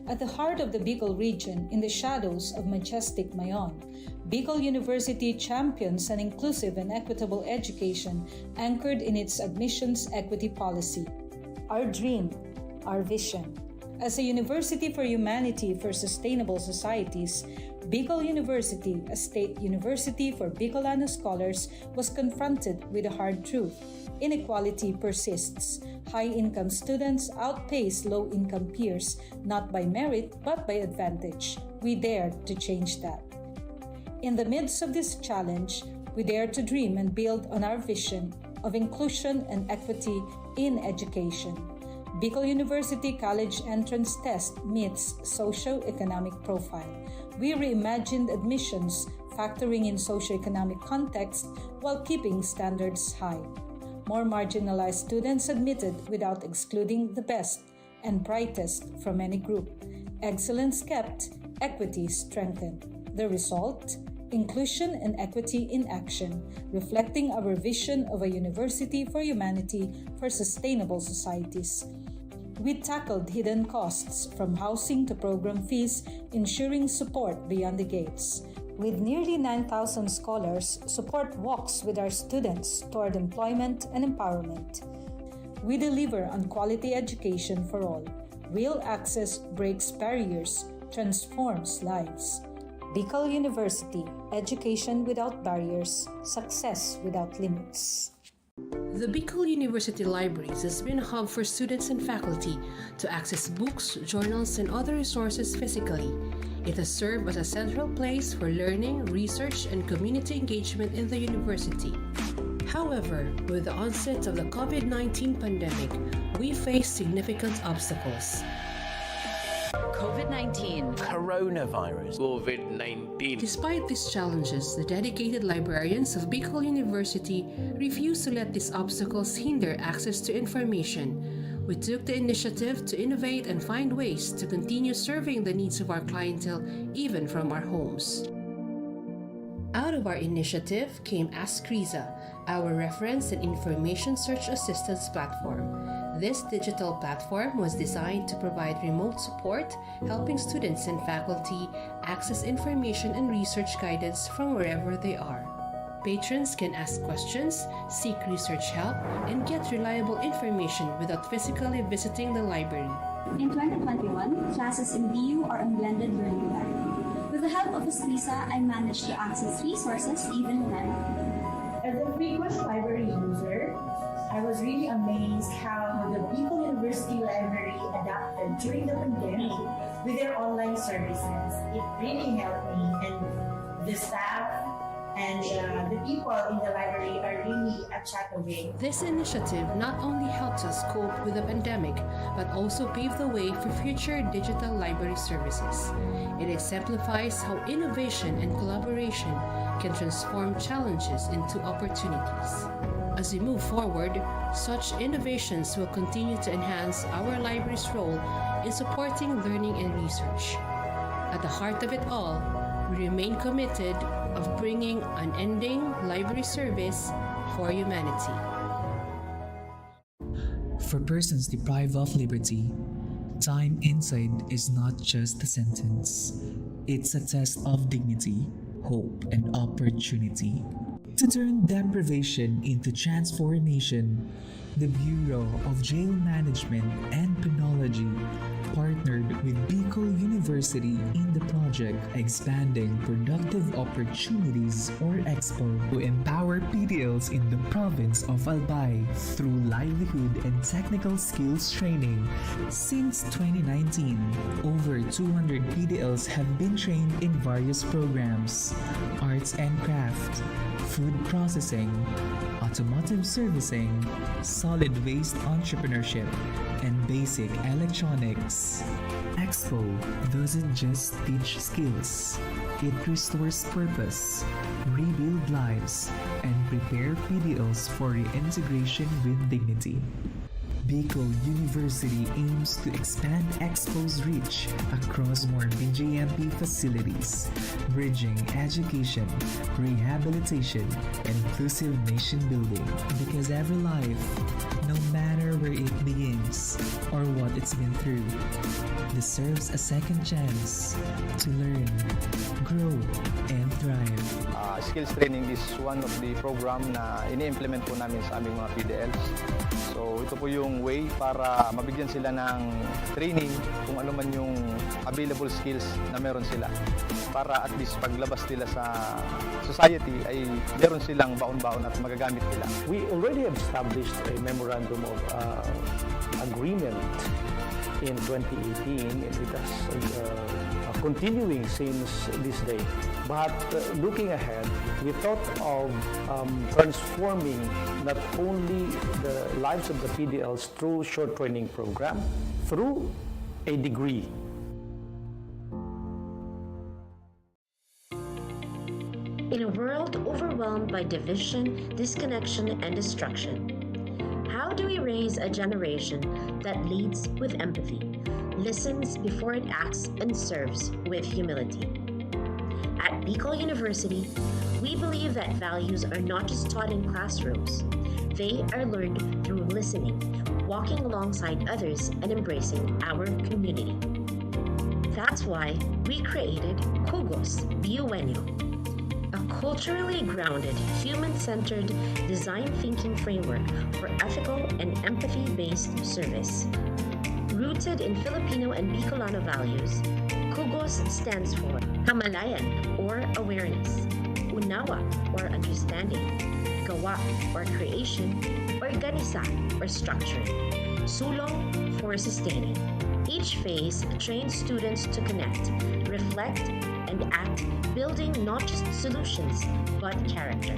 At the heart of the Bicol region, in the shadows of majestic Mayon, Bicol University champions an inclusive and equitable education anchored in its admissions equity policy. Our dream, our vision. As a university for humanity for sustainable societies, Bicol University, a state university for Bicolano scholars, was confronted with a hard truth. Inequality persists. High-income students outpace low-income peers, not by merit but by advantage. We dared to change that. In the midst of this challenge, we dare to dream and build on our vision of inclusion and equity in education. Bicol University College Entrance Test meets socio-economic profile. We reimagined admissions, factoring in socio-economic context while keeping standards high. More marginalized students admitted without excluding the best and brightest from any group. Excellence kept, equity strengthened. The result? Inclusion and equity in action, reflecting our vision of a university for humanity for sustainable societies. We tackled hidden costs from housing to program fees, ensuring support beyond the gates. With nearly 9,000 scholars, support walks with our students toward employment and empowerment. We deliver on quality education for all. Real access breaks barriers, transforms lives. Bicol University, education without barriers, success without limits. The Bicol University Libraries has been a hub for students and faculty to access books, journals, and other resources physically. It has served as a central place for learning, research, and community engagement in the university. However, with the onset of the COVID-19 pandemic, we face significant obstacles. COVID-19. Coronavirus. COVID-19. Despite these challenges, the dedicated librarians of Bicol University refuse to let these obstacles hinder access to information. We took the initiative to innovate and find ways to continue serving the needs of our clientele even from our homes. Out of our initiative came Ask Riza, our reference and information search assistance platform. This digital platform was designed to provide remote support, helping students and faculty access information and research guidance from wherever they are. Patrons can ask questions, seek research help, and get reliable information without physically visiting the library. In 2021, classes in BU are on blended learning environment. With the help of Escrisa, I managed to access resources even when as a frequent library user, I was really amazed how the Bicol University Library adapted during the pandemic with their online services. It really helped me, and the staff and the people in the library are really a chat away. This initiative not only helped us cope with the pandemic, but also paved the way for future digital library services. It exemplifies how innovation and collaboration can transform challenges into opportunities. As we move forward, such innovations will continue to enhance our library's role in supporting learning and research. At the heart of it all, we remain committed of bringing unending library service for humanity. For persons deprived of liberty, time inside is not just a sentence. It's a test of dignity, hope, and opportunity. To turn deprivation into transformation, the Bureau of Jail Management and Penology partnered with Bicol University in the project Expanding Productive Opportunities or EXPO to empower PDLs in the province of Albay through livelihood and technical skills training. Since 2019, over 200 PDLs have been trained in various programs: arts and craft, food processing, automotive servicing, solid waste entrepreneurship, and basic electronics. EXPO doesn't just teach skills, it restores purpose, rebuild lives, and prepare PDLs for reintegration with dignity. Bicol University aims to expand EXPO's reach across more BJMP facilities, bridging education, rehabilitation, and inclusive nation building. Because every life, no matter where it begins or what it's been through, deserves a second chance to learn, grow, and thrive. Skills training is one of the program na ini-implement po namin sa aming mga PDLs. So ito po yung way para mabigyan sila ng training kung ano man yung available skills na meron sila. Para at least paglabas nila sa society ay meron silang baon-baon at magagamit nila. We already have established a memorandum of agreement in 2018, and it has continuing since this day. But looking ahead, we thought of transforming not only the lives of the PDLs through short training program, through a degree. In a world overwhelmed by division, disconnection, and destruction, how do we raise a generation that leads with empathy, listens before it acts, and serves with humility? At Bicol University, we believe that values are not just taught in classrooms. They are learned through listening, walking alongside others, and embracing our community. That's why we created Kugos Biuenyo, a culturally grounded, human-centered design thinking framework for ethical and empathy-based service. Rooted in Filipino and Bicolano values, Kugos stands for Kamalayan or awareness, Unawa or understanding, Gawa or creation, Organisa or structuring, Sulong for sustaining. Each phase trains students to connect, reflect, and act, building not just solutions, but character.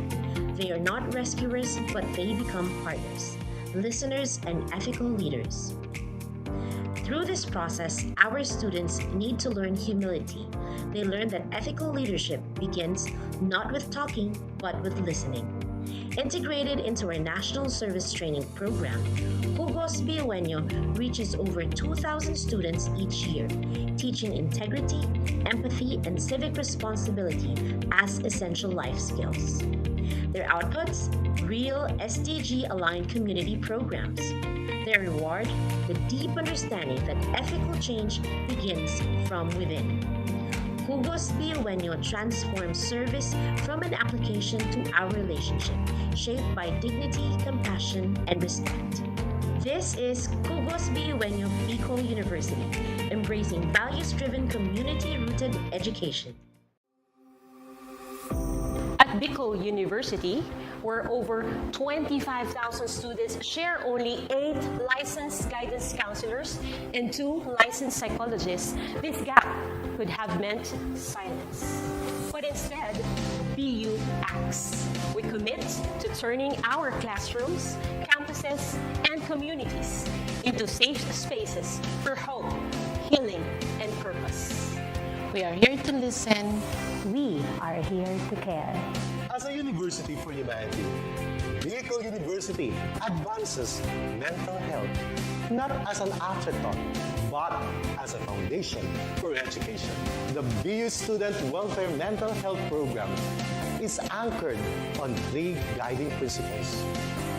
They are not rescuers, but they become partners, listeners, and ethical leaders. Through this process, our students need to learn humility. They learn that ethical leadership begins not with talking, but with listening. Integrated into our National Service Training Program, Kugos Biuenyo reaches over 2,000 students each year, teaching integrity, empathy, and civic responsibility as essential life skills. Their outputs? Real SDG-aligned community programs. Their reward? The deep understanding that ethical change begins from within. Kugos Biuenyo transforms service from an application to our relationship, shaped by dignity, compassion, and respect. This is Kugos Biuenyo Bicol University, embracing values-driven, community-rooted education. At Bicol University, where over 25,000 students share only 8 licensed guidance counselors and 2 licensed psychologists, this gap could have meant silence. But instead, BU acted. works. We commit to turning our classrooms, campuses, and communities into safe spaces for hope, healing, and purpose. We are here to listen. We are here to care. As a university for humanity, Bicol University advances mental health not as an afterthought, but as a foundation for education. The BU Student Welfare Mental Health Program is anchored on 3 guiding principles: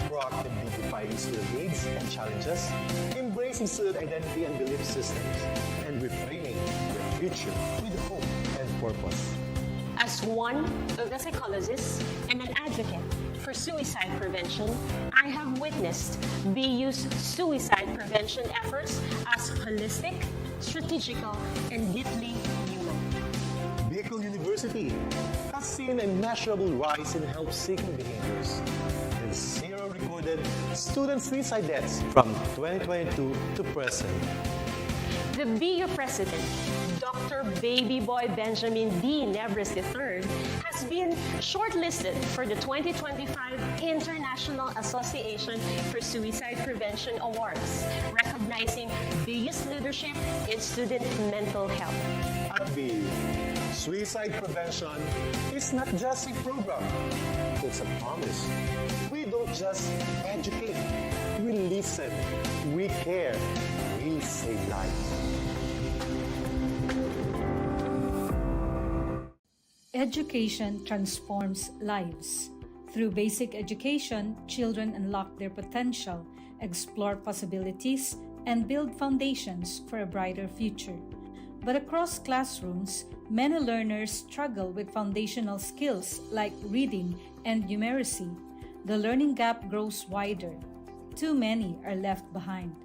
proactively defining student needs and challenges, embracing student identity and belief systems, and reframing the future with hope and purpose. As one of the psychologists and an advocate for suicide prevention, I have witnessed BU's suicide prevention efforts as holistic, strategical, and deeply human. Bicol University has seen a measurable rise in help-seeking behaviors and 0 recorded student suicide deaths from 2022 to present. The BU President, Dr. Baby Boy Benjamin D. Nebres III, has been shortlisted for the 2025 International Association for Suicide Prevention Awards, recognizing BU's leadership in student mental health. At BU, suicide prevention is not just a program, it's a promise. We don't just educate, we listen, we care, we save lives. Education transforms lives. Through basic education, children unlock their potential, explore possibilities, and build foundations for a brighter future. But across classrooms, many learners struggle with foundational skills like reading and numeracy. The learning gap grows wider. Too many are left behind.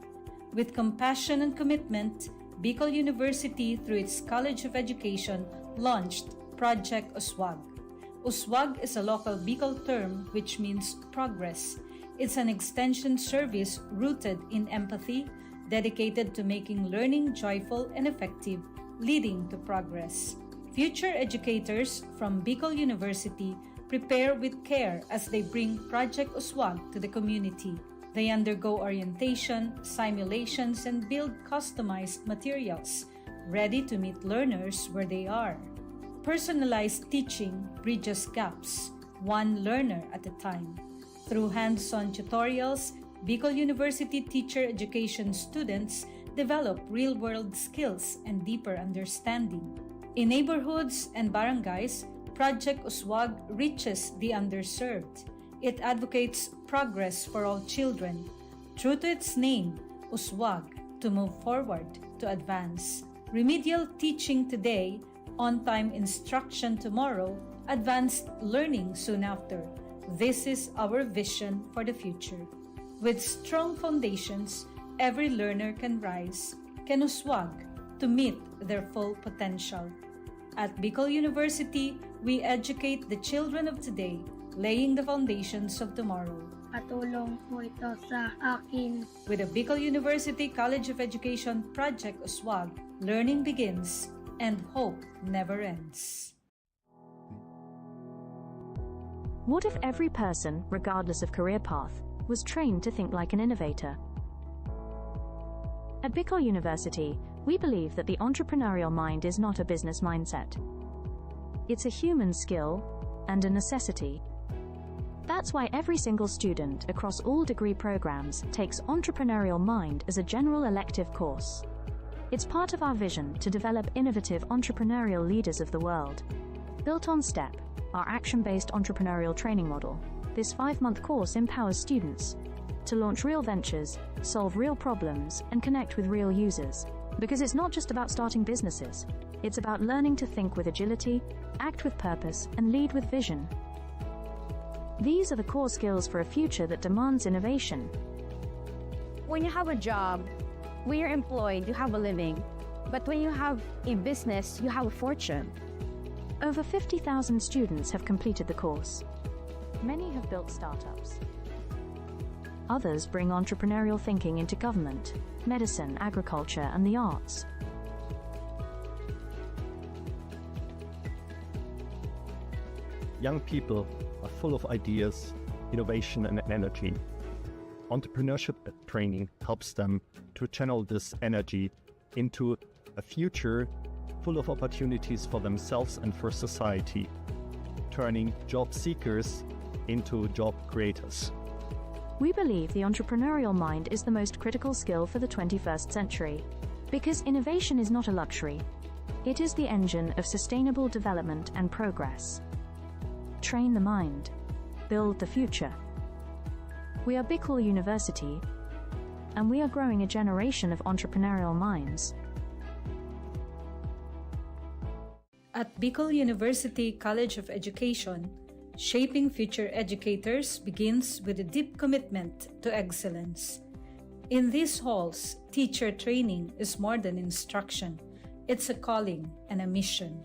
With compassion and commitment, Bicol University, through its College of Education, launched Project Uswag. Uswag is a local Bicol term which means progress. It's an extension service rooted in empathy, dedicated to making learning joyful and effective, leading to progress. Future educators from Bicol University prepare with care as they bring Project Uswag to the community. They undergo orientation, simulations, and build customized materials, ready to meet learners where they are. Personalized teaching bridges gaps, one learner at a time. Through hands-on tutorials, Bicol University teacher education students develop real-world skills and deeper understanding. In neighborhoods and barangays, Project Uswag reaches the underserved. It advocates progress for all children. True to its name, Uswag, to move forward, to advance. Remedial teaching today, on-time instruction tomorrow, advanced learning soon after. This is our vision for the future. With strong foundations, every learner can rise, can uswag, to meet their full potential. At Bicol University, we educate the children of today, laying the foundations of tomorrow. Patulong po ito sa akin. With the Bicol University College of Education Project Uswag, learning begins and hope never ends. What if every person, regardless of career path, was trained to think like an innovator? At Bicol University, we believe that the entrepreneurial mind is not a business mindset. It's a human skill and a necessity. That's why every single student across all degree programs takes Entrepreneurial Mind as a general elective course. It's part of our vision to develop innovative entrepreneurial leaders of the world. Built on STEP, our action-based entrepreneurial training model, this 5-month course empowers students to launch real ventures, solve real problems, and connect with real users. Because it's not just about starting businesses, it's about learning to think with agility, act with purpose, and lead with vision. These are the core skills for a future that demands innovation. When you have a job, when you're employed, you have a living. But when you have a business, you have a fortune. Over 50,000 students have completed the course. Many have built startups. Others bring entrepreneurial thinking into government, medicine, agriculture, and the arts. Young people are full of ideas, innovation, and energy. Entrepreneurship training helps them to channel this energy into a future full of opportunities for themselves and for society, turning job seekers into job creators. We believe the entrepreneurial mind is the most critical skill for the 21st century, because innovation is not a luxury. It is the engine of sustainable development and progress. Train the mind. Build the future. We are Bicol University, and we are growing a generation of entrepreneurial minds. At Bicol University College of Education, shaping future educators begins with a deep commitment to excellence. In these halls, teacher training is more than instruction. It's a calling and a mission.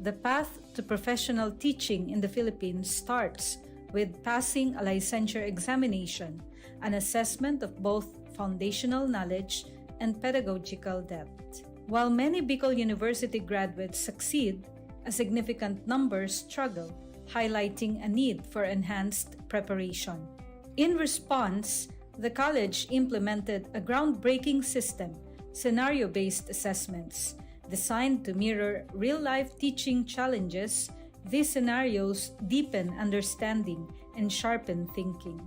The path to professional teaching in the Philippines starts with passing a licensure examination, an assessment of both foundational knowledge and pedagogical depth. While many Bicol University graduates succeed, a significant number struggle, highlighting a need for enhanced preparation. In response, the college implemented a groundbreaking system, scenario-based assessments, designed to mirror real-life teaching challenges. These scenarios deepen understanding and sharpen thinking.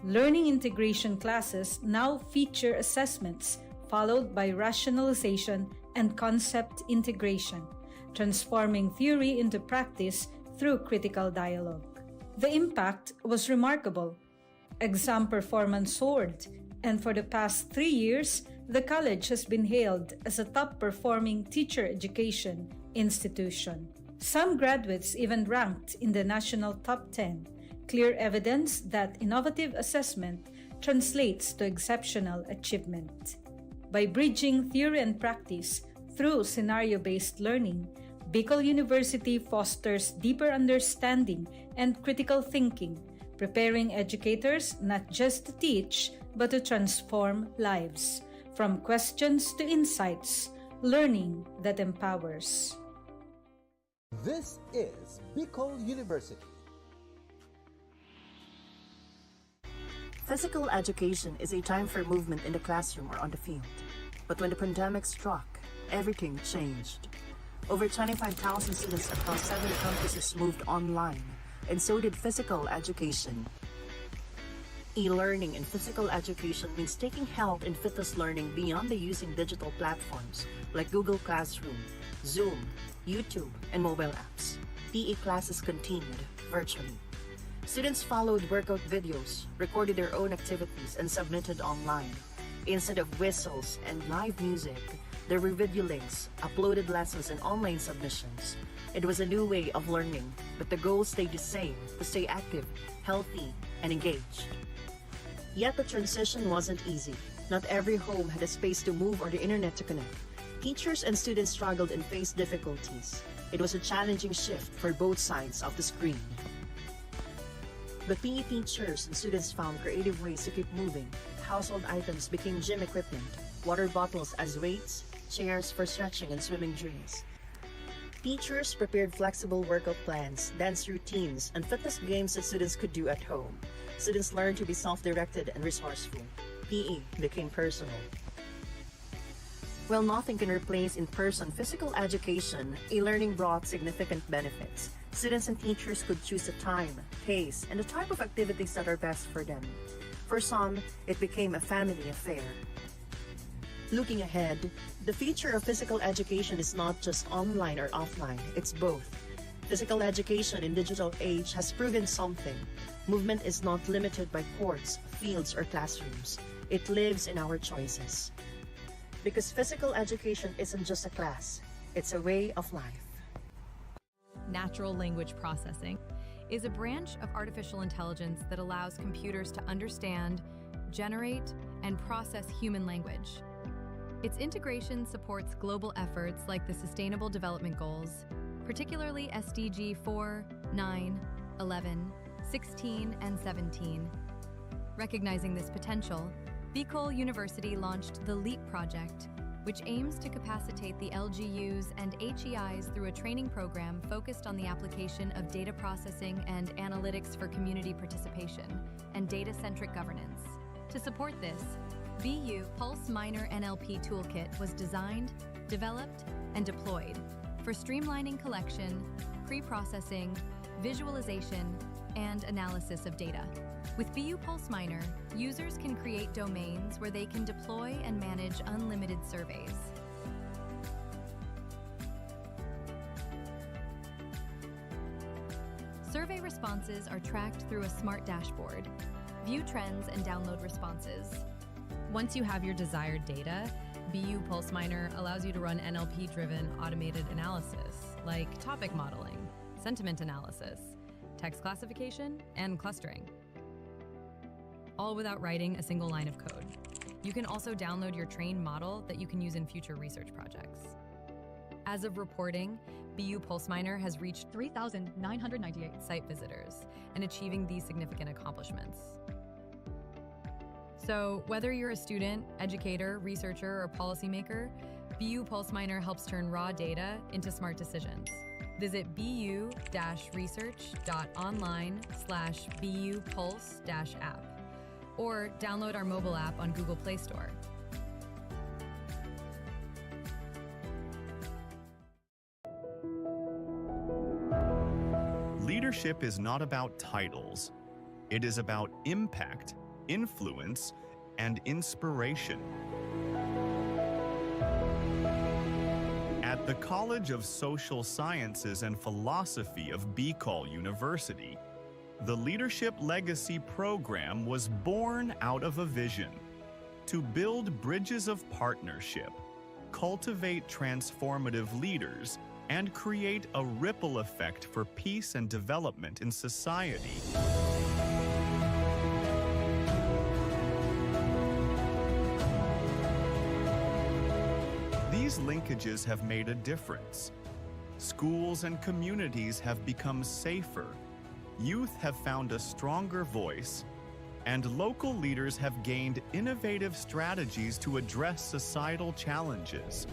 Learning integration classes now feature assessments followed by rationalization and concept integration, transforming theory into practice through critical dialogue. The impact was remarkable. Exam performance soared, and for the past 3 years, the college has been hailed as a top-performing teacher education institution. Some graduates even ranked in the national top 10, clear evidence that innovative assessment translates to exceptional achievement. By bridging theory and practice through scenario-based learning, Bicol University fosters deeper understanding and critical thinking, preparing educators not just to teach, but to transform lives. From questions to insights, learning that empowers. This is Bicol University. Physical education is a time for movement in the classroom or on the field. But when the pandemic struck, everything changed. Over 25,000 students across 7 campuses moved online, and so did physical education. E-learning in physical education means taking health and fitness learning beyond the using digital platforms like Google Classroom, Zoom, YouTube, and mobile apps. PE classes continued virtually. Students followed workout videos, recorded their own activities, and submitted online. Instead of whistles and live music, there were video links, uploaded lessons, and online submissions. It was a new way of learning, but the goal stayed the same: to stay active, healthy, and engaged. Yet the transition wasn't easy. Not every home had a space to move or the internet to connect. Teachers and students struggled and faced difficulties. It was a challenging shift for both sides of the screen. But PE teachers and students found creative ways to keep moving. Household items became gym equipment, water bottles as weights, chairs for stretching and swimming drills. Teachers prepared flexible workout plans, dance routines, and fitness games that students could do at home. Students learned to be self-directed and resourceful. PE became personal. While nothing can replace in-person physical education, e-learning brought significant benefits. Students and teachers could choose the time, pace, and the type of activities that are best for them. For some, it became a family affair. Looking ahead, the future of physical education is not just online or offline, it's both. Physical education in digital age has proven something. Movement is not limited by courts, fields, or classrooms. It lives in our choices. Because physical education isn't just a class, it's a way of life. Natural language processing is a branch of artificial intelligence that allows computers to understand, generate, and process human language. Its integration supports global efforts like the Sustainable Development Goals, particularly SDG 4, 9, 11, 16, and 17. Recognizing this potential, Bicol University launched the LEAP project, which aims to capacitate the LGUs and HEIs through a training program focused on the application of data processing and analytics for community participation and data-centric governance. To support this, BU Pulse Minor NLP Toolkit was designed, developed, and deployed for streamlining collection, pre-processing, visualization, and analysis of data. With BU Pulse Minor, users can create domains where they can deploy and manage unlimited surveys. Survey responses are tracked through a smart dashboard. View trends and download responses. Once you have your desired data, BU Pulse Minor allows you to run NLP-driven automated analysis, like topic modeling, sentiment analysis, text classification, and clustering, all without writing a single line of code. You can also download your trained model that you can use in future research projects. As of reporting, BU Pulse Minor has reached 3,998 site visitors and achieving these significant accomplishments. So whether you're a student, educator, researcher, or policymaker, BU Pulse Minor helps turn raw data into smart decisions. Visit bu-research.online/BU Pulse-app or download our mobile app on Google Play Store. Leadership is not about titles. It is about impact, influence, and inspiration. At the College of Social Sciences and Philosophy of BCOL University, the Leadership Legacy Program was born out of a vision to build bridges of partnership, cultivate transformative leaders, and create a ripple effect for peace and development in society. These linkages have made a difference. Schools and communities have become safer, youth have found a stronger voice, and local leaders have gained innovative strategies to address societal challenges.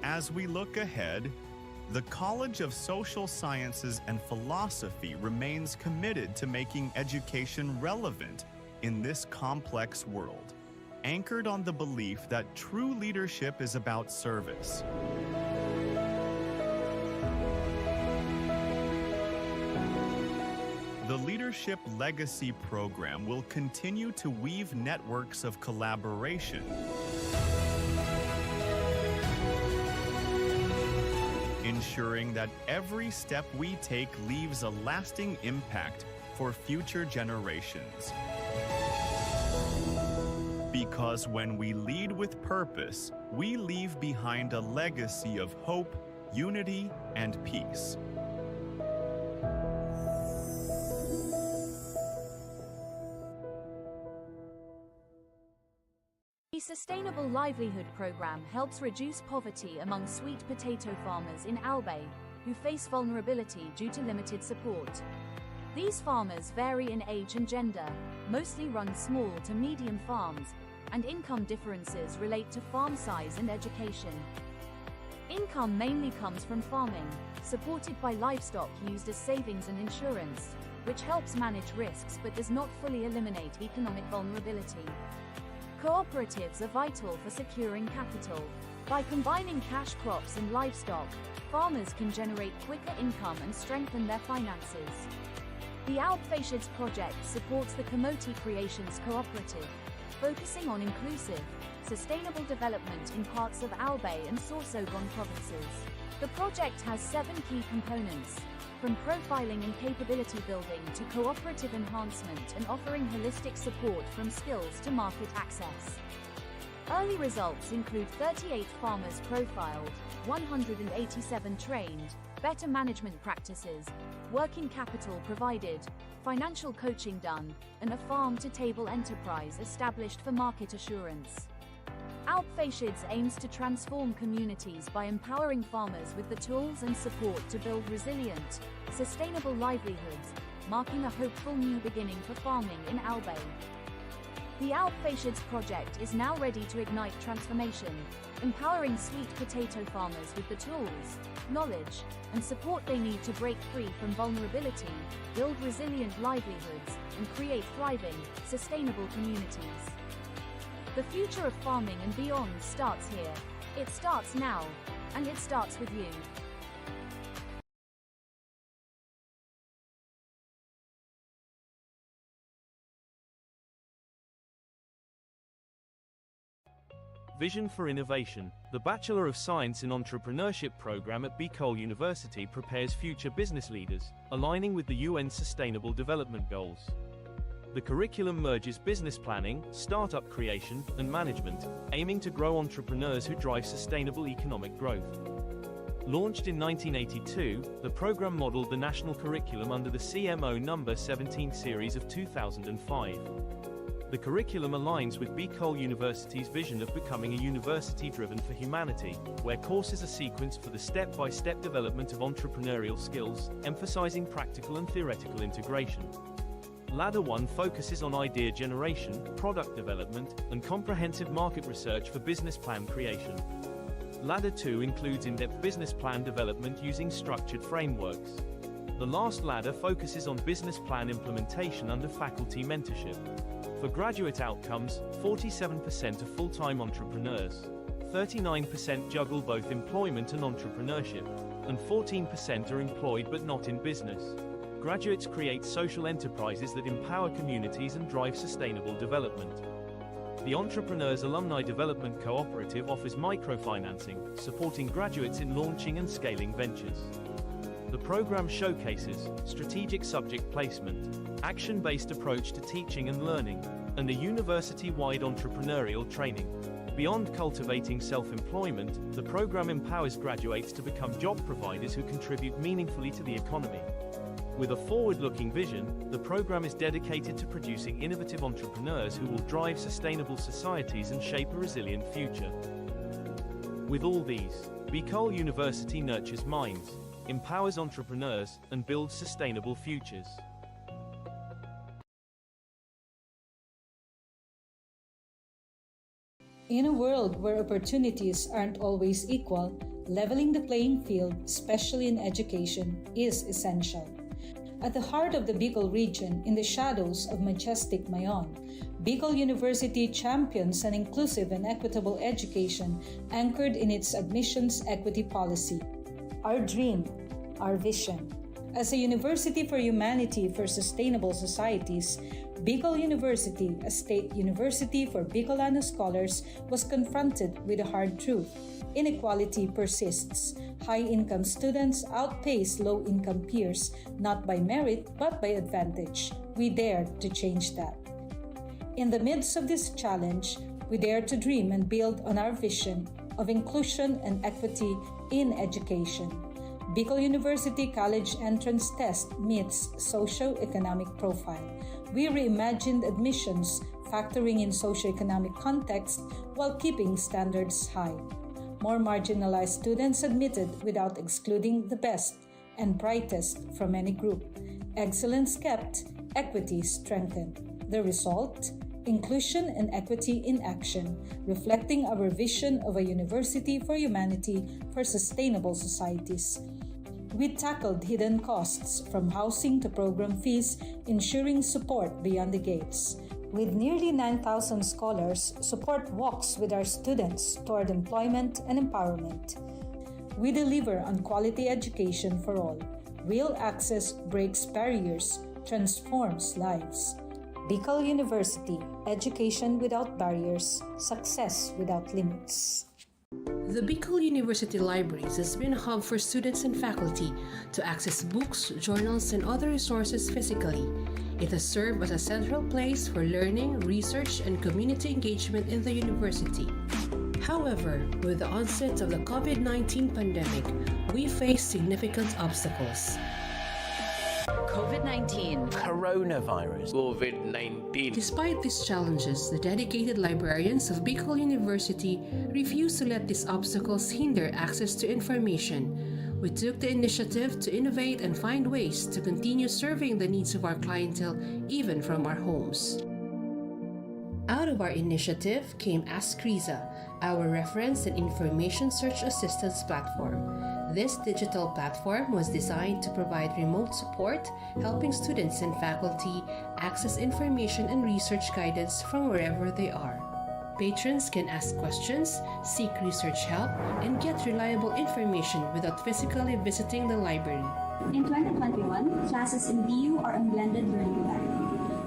As we look ahead, the College of Social Sciences and Philosophy remains committed to making education relevant in this complex world, anchored on the belief that true leadership is about service. The Leadership Legacy Program will continue to weave networks of collaboration, ensuring that every step we take leaves a lasting impact for future generations. Because when we lead with purpose, we leave behind a legacy of hope, unity, and peace. The Sustainable Livelihood Program helps reduce poverty among sweet potato farmers in Albay who face vulnerability due to limited support. These farmers vary in age and gender, mostly run small to medium farms, and income differences relate to farm size and education. Income mainly comes from farming, supported by livestock used as savings and insurance, which helps manage risks but does not fully eliminate economic vulnerability. Cooperatives are vital for securing capital. By combining cash crops and livestock, farmers can generate quicker income and strengthen their finances. The Alpfeischids project supports the Kamoti Creations Cooperative, focusing on inclusive, sustainable development in parts of Albay and Sorsogon provinces. The project has 7 key components, from profiling and capability building to cooperative enhancement and offering holistic support from skills to market access. Early results include 38 farmers profiled, 187 trained, better management practices, working capital provided, financial coaching done, and a farm-to-table enterprise established for market assurance. Alpfeischids aims to transform communities by empowering farmers with the tools and support to build resilient, sustainable livelihoods, marking a hopeful new beginning for farming in Albay. The Outpatients project is now ready to ignite transformation, empowering sweet potato farmers with the tools, knowledge, and support they need to break free from vulnerability, build resilient livelihoods, and create thriving, sustainable communities. The future of farming and beyond starts here. It starts now, and it starts with you. Vision for Innovation. The Bachelor of Science in Entrepreneurship program at Bicol University prepares future business leaders, aligning with the UN Sustainable Development Goals. The curriculum merges business planning, startup creation, and management, aiming to grow entrepreneurs who drive sustainable economic growth. Launched in 1982, the program modeled the national curriculum under the CMO No. 17 series of 2005. The curriculum aligns with Bicol University's vision of becoming a university driven for humanity, where courses are sequenced for the step-by-step development of entrepreneurial skills, emphasizing practical and theoretical integration. Ladder 1 focuses on idea generation, product development, and comprehensive market research for business plan creation. Ladder 2 includes in-depth business plan development using structured frameworks. The last ladder focuses on business plan implementation under faculty mentorship. For graduate outcomes, 47% are full-time entrepreneurs, 39% juggle both employment and entrepreneurship, and 14% are employed but not in business. Graduates create social enterprises that empower communities and drive sustainable development. The Entrepreneurs Alumni Development Cooperative offers microfinancing, supporting graduates in launching and scaling ventures. The program showcases strategic subject placement, action-based approach to teaching and learning, and a university-wide entrepreneurial training. Beyond cultivating self-employment, the program empowers graduates to become job providers who contribute meaningfully to the economy. With a forward-looking vision, the program is dedicated to producing innovative entrepreneurs who will drive sustainable societies and shape a resilient future. With all these, Bicol University nurtures minds, empowers entrepreneurs, and builds sustainable futures. In a world where opportunities aren't always equal, leveling the playing field, especially in education, is essential. At the heart of the Bicol region, in the shadows of majestic Mayon, Bicol University champions an inclusive and equitable education anchored in its admissions equity policy. Our dream, our vision. As a university for humanity for sustainable societies, Bicol University, a state university for Bicolano scholars, was confronted with a hard truth. Inequality persists. High-income students outpace low-income peers, not by merit, but by advantage. We dare to change that. In the midst of this challenge, we dare to dream and build on our vision of inclusion and equity in education. Bicol University College Entrance Test meets socio-economic profile. We reimagined admissions, factoring in socio-economic context while keeping standards high. More marginalized students admitted without excluding the best and brightest from any group. Excellence kept, equity strengthened. The result? Inclusion and equity in action, reflecting our vision of a university for humanity for sustainable societies. We tackled hidden costs from housing to program fees, ensuring support beyond the gates. With nearly 9,000 scholars, support walks with our students toward employment and empowerment. We deliver on quality education for all. Real access breaks barriers, transforms lives. Bicol University, education without barriers, success without limits. The Bicol University Libraries has been a hub for students and faculty to access books, journals, and other resources physically. It has served as a central place for learning, research, and community engagement in the university. However, with the onset of the COVID-19 pandemic, we face significant obstacles. COVID-19. Coronavirus. COVID-19. Despite these challenges, the dedicated librarians of Bicol University refuse to let these obstacles hinder access to information. We took the initiative to innovate and find ways to continue serving the needs of our clientele even from our homes. Out of our initiative came Ask Riza, our reference and information search assistance platform. This digital platform was designed to provide remote support, helping students and faculty access information and research guidance from wherever they are. Patrons can ask questions, seek research help, and get reliable information without physically visiting the library. In 2021, classes in BU are on blended learning plan.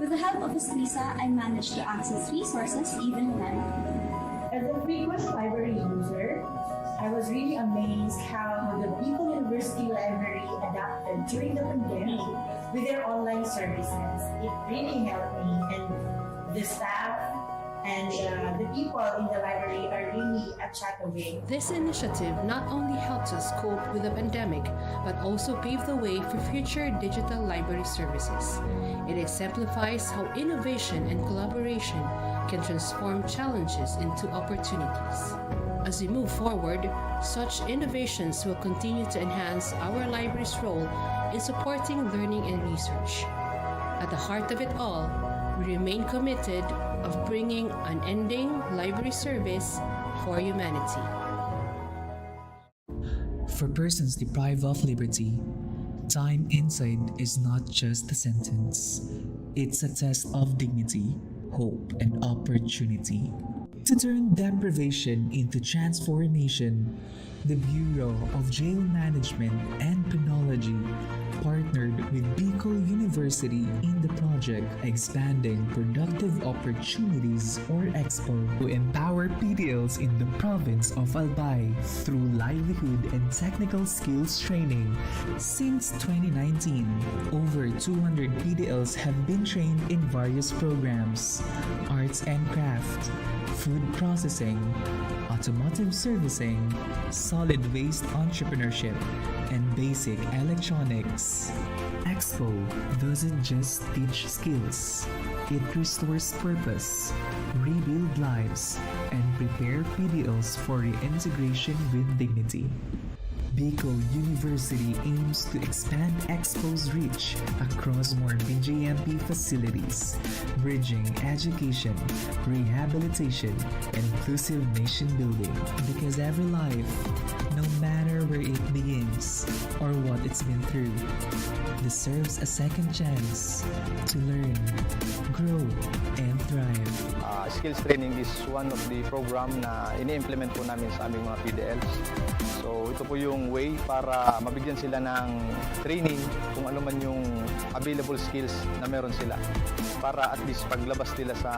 With the help of Escrisa, I managed to access resources even when as a frequent library user, I was really amazed how the Bicol University Library adapted during the pandemic with their online services. It really helped me, and the staff and the people in the library are really a chat away. This initiative not only helps us cope with the pandemic, but also paved the way for future digital library services. It exemplifies how innovation and collaboration can transform challenges into opportunities. As we move forward, such innovations will continue to enhance our library's role in supporting learning and research. At the heart of it all, we remain committed of bringing unending library service for humanity. For persons deprived of liberty, time inside is not just a sentence. It's a test of dignity, hope, and opportunity. To turn deprivation into transformation, the Bureau of Jail Management and Penology partnered with Bicol University in the project Expanding Productive Opportunities or EXPO to empower PDLs in the province of Albay through livelihood and technical skills training. Since 2019, over 200 PDLs have been trained in various programs: arts and craft, food processing, automotive servicing, solid waste entrepreneurship, and basic electronics. EXPO doesn't just teach skills, it restores purpose, rebuild lives, and prepare PDLs for reintegration with dignity. Bicol University aims to expand EXPO's reach across more BJMP facilities, bridging education, rehabilitation, and inclusive nation building. Because every life, no matter where it begins or what it's been through, deserves a second chance to learn, grow, and thrive. Skills training is one of the program na ini-implement po namin sa aming mga PDLs. So ito po yung way para mabigyan sila ng training kung ano man yung available skills na meron sila. Para at least paglabas nila sa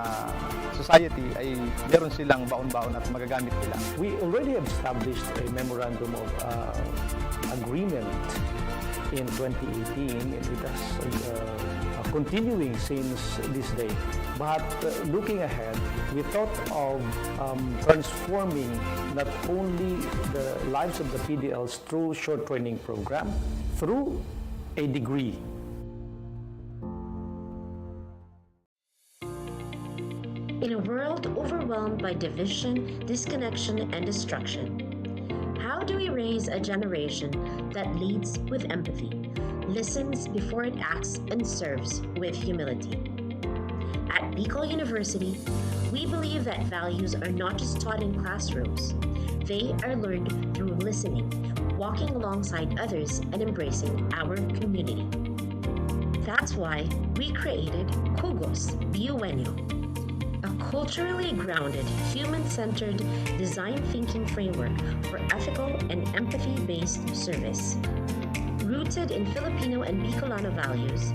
society ay meron silang baon-baon at magagamit nila. We already have established a memorandum of agreement in 2018, and it has continuing since this day. But looking ahead, we thought of transforming not only the lives of the PDLs through short training program, through a degree. In a world overwhelmed by division, disconnection, and destruction, how do we raise a generation that leads with empathy, listens before it acts, and serves with humility? At Bicol University, we believe that values are not just taught in classrooms. They are learned through listening, walking alongside others, and embracing our community. That's why we created Kugos Biuenyo, a culturally grounded, human-centered design thinking framework for ethical and empathy-based service. Rooted in Filipino and Bicolano values,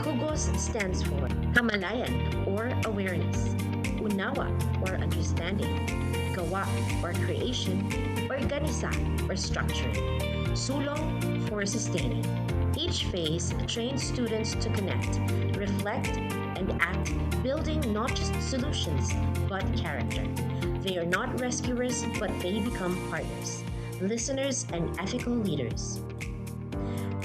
Kugos stands for Kamalayan or awareness, Unawa or understanding, Gawa or creation, Organisa or structure, Sulong for sustaining. Each phase trains students to connect, reflect, and act, building not just solutions, but character. They are not rescuers, but they become partners, listeners, and ethical leaders.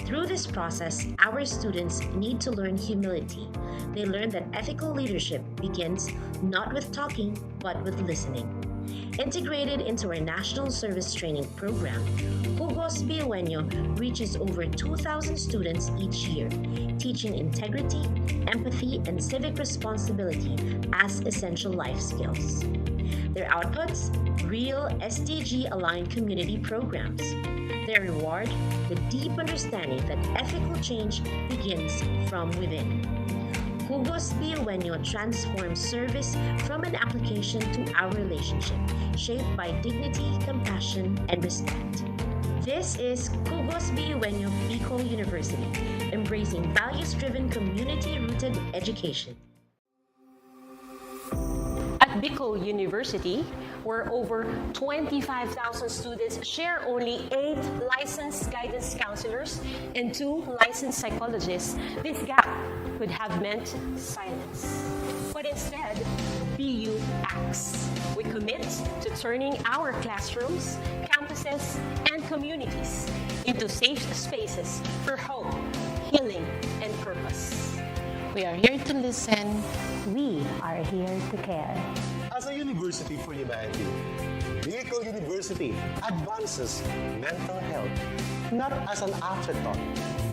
Through this process, our students need to learn humility. They learn that ethical leadership begins not with talking, but with listening. Integrated into our National Service Training Program, Jugos Biueño reaches over 2,000 students each year, teaching integrity, empathy, and civic responsibility as essential life skills. Their outputs, real SDG-aligned community programs. Their reward, the deep understanding that ethical change begins from within. Jugos Biueño transforms service from an application to our relationship, shaped by dignity, compassion, and respect. This is Jugos Biueño Bicol University, embracing values-driven, community-rooted education. At Bicol University, where over 25,000 students share only 8 licensed guidance counselors and 2 licensed psychologists, this gap could have meant silence. But instead, BU acts. We commit to turning our classrooms, campuses, and communities into safe spaces for hope, healing, and purpose. We are here to listen. We are here to care. As a university for humanity, Bicol University advances mental health not as an afterthought,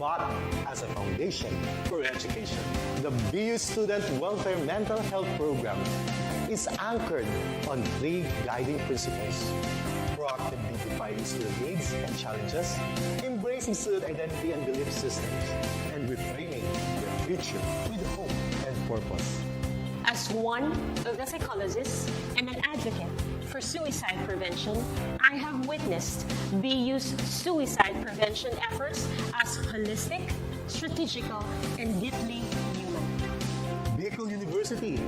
but as a foundation for education. The BU Student Welfare Mental Health Program is anchored on 3 guiding principles: proactively defining student needs and challenges, embracing student identity and belief systems, and reframing their future with hope and purpose. As one of the psychologists and an advocate for suicide prevention, I have witnessed BU's suicide prevention efforts as holistic, strategical, and deeply human. Bicol University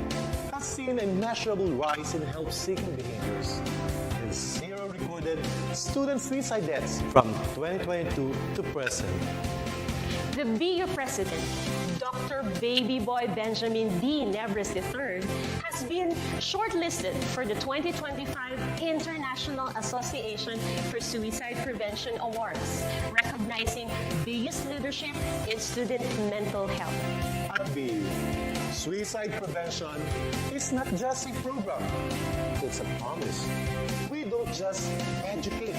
has seen a measurable rise in help-seeking behaviors and 0 recorded student suicide deaths from 2022 to present. The BU president, Dr. Baby Boy Benjamin D. Nebres III, has been shortlisted for the 2025 International Association for Suicide Prevention Awards, recognizing BU's leadership in student mental health. At BU, suicide prevention is not just a program, it's a promise. We don't just educate,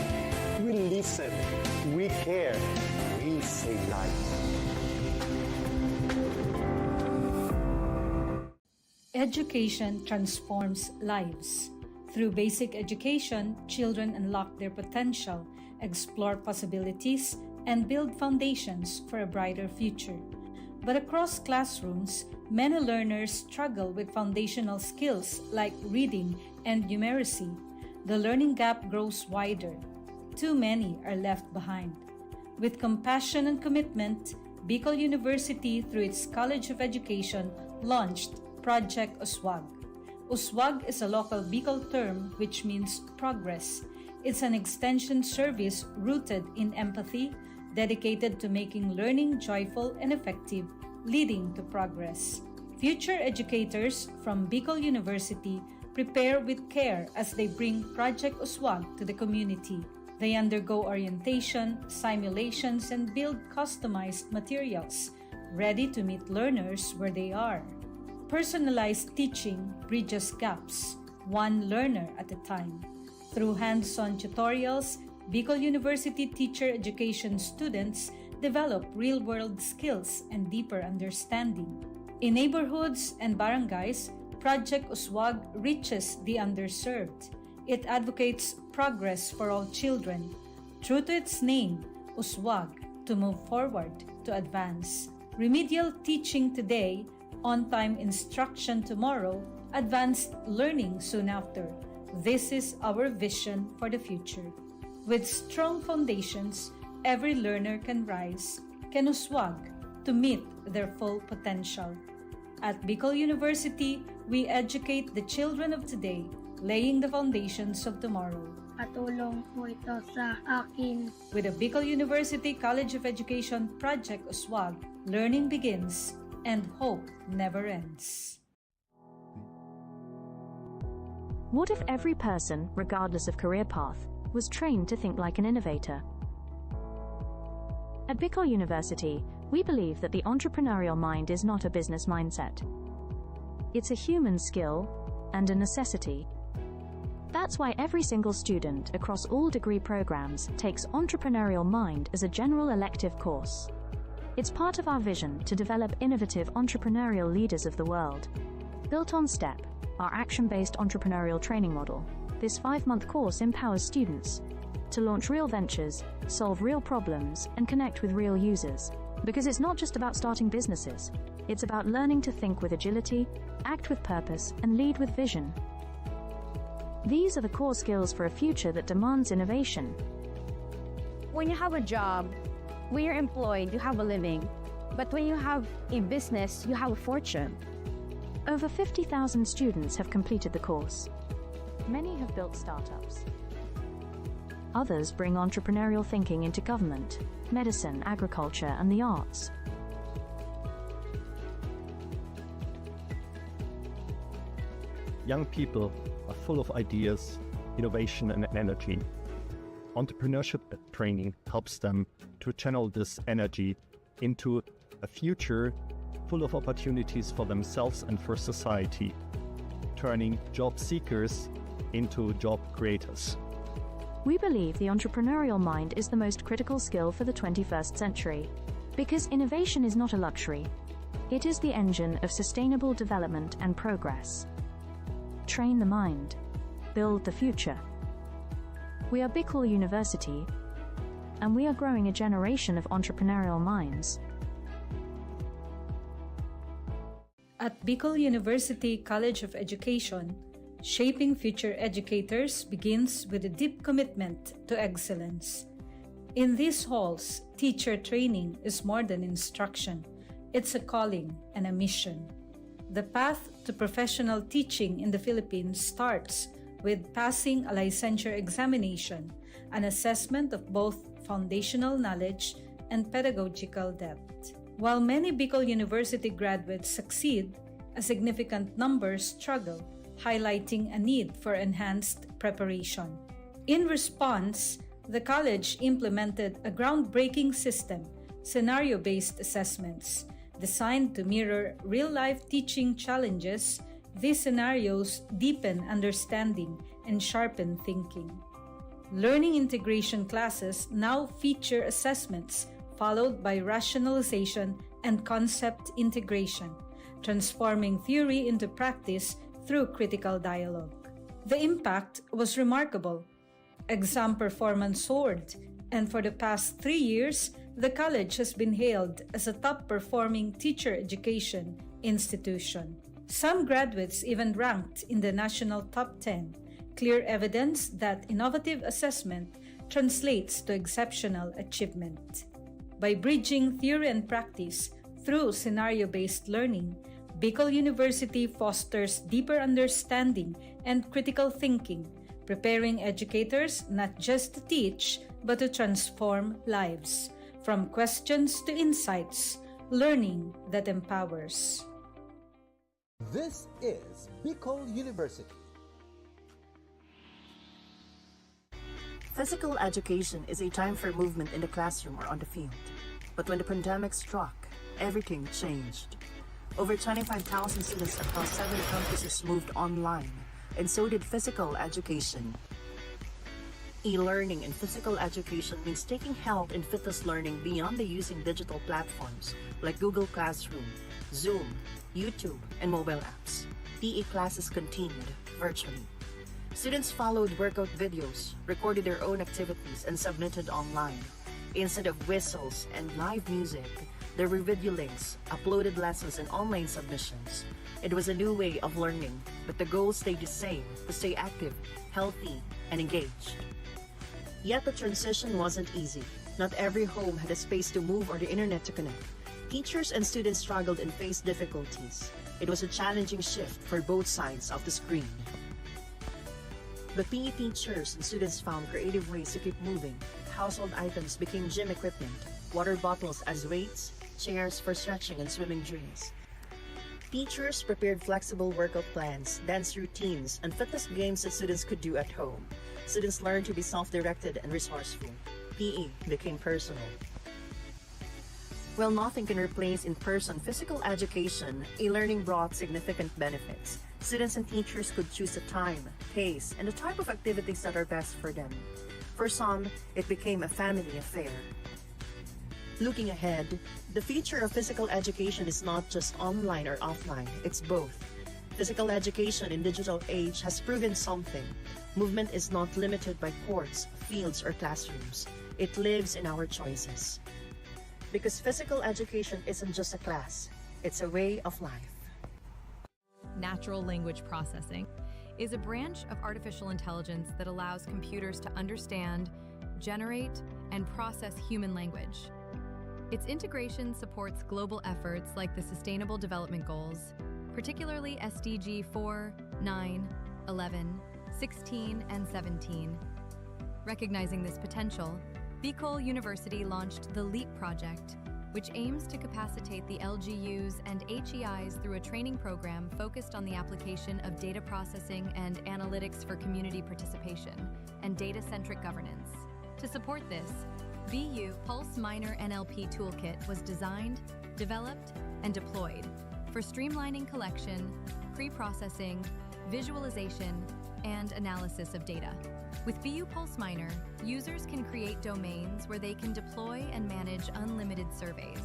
we listen, we care, we save lives. Education transforms lives. Through basic education, children unlock their potential, explore possibilities, and build foundations for a brighter future. But across classrooms, many learners struggle with foundational skills like reading and numeracy. The learning gap grows wider. Too many are left behind. With compassion and commitment, Bicol University, through its College of Education, launched Project Uswag. Uswag is a local Bicol term which means progress. It's an extension service rooted in empathy, dedicated to making learning joyful and effective, leading to progress. Future educators from Bicol University prepare with care as they bring Project Uswag to the community. They undergo orientation, simulations, and build customized materials, ready to meet learners where they are. Personalized teaching bridges gaps, one learner at a time. Through hands-on tutorials, Bicol University teacher education students develop real-world skills and deeper understanding. In neighborhoods and barangays, Project Uswag reaches the underserved. It advocates progress for all children. True to its name, Uswag, to move forward, to advance. Remedial teaching today, on-time instruction tomorrow, advanced learning soon after. This is our vision for the future. With strong foundations, every learner can rise, can uswag to meet their full potential. At Bicol University, we educate the children of today, laying the foundations of tomorrow. Patulong po ito sa akin. With the Bicol University College of Education Project Uswag, learning begins and hope never ends. What if every person, regardless of career path, was trained to think like an innovator? At Bicol University, we believe that the entrepreneurial mind is not a business mindset. It's a human skill and a necessity. That's why every single student across all degree programs takes Entrepreneurial Mind as a general elective course. It's part of our vision to develop innovative entrepreneurial leaders of the world. Built on STEP, our action-based entrepreneurial training model, this 5-month course empowers students to launch real ventures, solve real problems, and connect with real users. Because it's not just about starting businesses, it's about learning to think with agility, act with purpose, and lead with vision. These are the core skills for a future that demands innovation. When you have a job, when you're employed, you have a living. But when you have a business, you have a fortune. Over 50,000 students have completed the course. Many have built startups. Others bring entrepreneurial thinking into government, medicine, agriculture, and the arts. Young people are full of ideas, innovation, and energy. Entrepreneurship training helps them to channel this energy into a future full of opportunities for themselves and for society, turning job seekers into job creators. We believe the entrepreneurial mind is the most critical skill for the 21st century, because innovation is not a luxury. It is the engine of sustainable development and progress. Train the mind. Build the future. We are Bicol University, and we are growing a generation of entrepreneurial minds. At Bicol University College of Education, shaping future educators begins with a deep commitment to excellence. In these halls, teacher training is more than instruction. It's a calling and a mission. The path to professional teaching in the Philippines starts with passing a licensure examination, an assessment of both foundational knowledge and pedagogical depth. While many Bicol University graduates succeed, a significant number struggle, highlighting a need for enhanced preparation. In response, the college implemented a groundbreaking system, scenario-based assessments. Designed to mirror real-life teaching challenges, these scenarios deepen understanding and sharpen thinking. Learning integration classes now feature assessments followed by rationalization and concept integration, transforming theory into practice through critical dialogue. The impact was remarkable. Exam performance soared, and for the past 3 years, the college has been hailed as a top-performing teacher education institution. Some graduates even ranked in the national top 10, clear evidence that innovative assessment translates to exceptional achievement. By bridging theory and practice through scenario-based learning, Bicol University fosters deeper understanding and critical thinking, preparing educators not just to teach, but to transform lives. From questions to insights, learning that empowers. This is Bicol University. Physical education is a time for movement in the classroom or on the field. But when the pandemic struck, everything changed. Over 25,000 students across 7 campuses moved online, and so did physical education. E-learning in physical education means taking health and fitness learning beyond the using digital platforms like Google Classroom, Zoom, YouTube, and mobile apps. PE classes continued virtually. Students followed workout videos, recorded their own activities, and submitted online. Instead of whistles and live music, there were video links, uploaded lessons, and online submissions. It was a new way of learning, but the goal stayed the same: to stay active, healthy, and engaged. Yet the transition wasn't easy. Not every home had a space to move or the internet to connect. Teachers and students struggled and faced difficulties. It was a challenging shift for both sides of the screen. But PE teachers and students found creative ways to keep moving. Household items became gym equipment, water bottles as weights, chairs for stretching and swimming drills. Teachers prepared flexible workout plans, dance routines, and fitness games that students could do at home. Students learned to be self-directed and resourceful. PE became personal. While nothing can replace in-person physical education, e-learning brought significant benefits. Students and teachers could choose a time, pace, and the type of activities that are best for them. For some, it became a family affair. Looking ahead, the future of physical education is not just online or offline, it's both. Physical education in digital age has proven something. Movement is not limited by courts, fields, or classrooms. It lives in our choices. Because physical education isn't just a class, it's a way of life. Natural language processing is a branch of artificial intelligence that allows computers to understand, generate, and process human language. Its integration supports global efforts like the Sustainable Development Goals, particularly SDG 4, 9, 11, 16, and 17. Recognizing this potential, Bicol University launched the LEAP project, which aims to capacitate the LGUs and HEIs through a training program focused on the application of data processing and analytics for community participation and data-centric governance. To support this, BU Pulse Minor NLP Toolkit was designed, developed, and deployed for streamlining collection, pre-processing, visualization, and analysis of data. With BU Pulse Minor, users can create domains where they can deploy and manage unlimited surveys.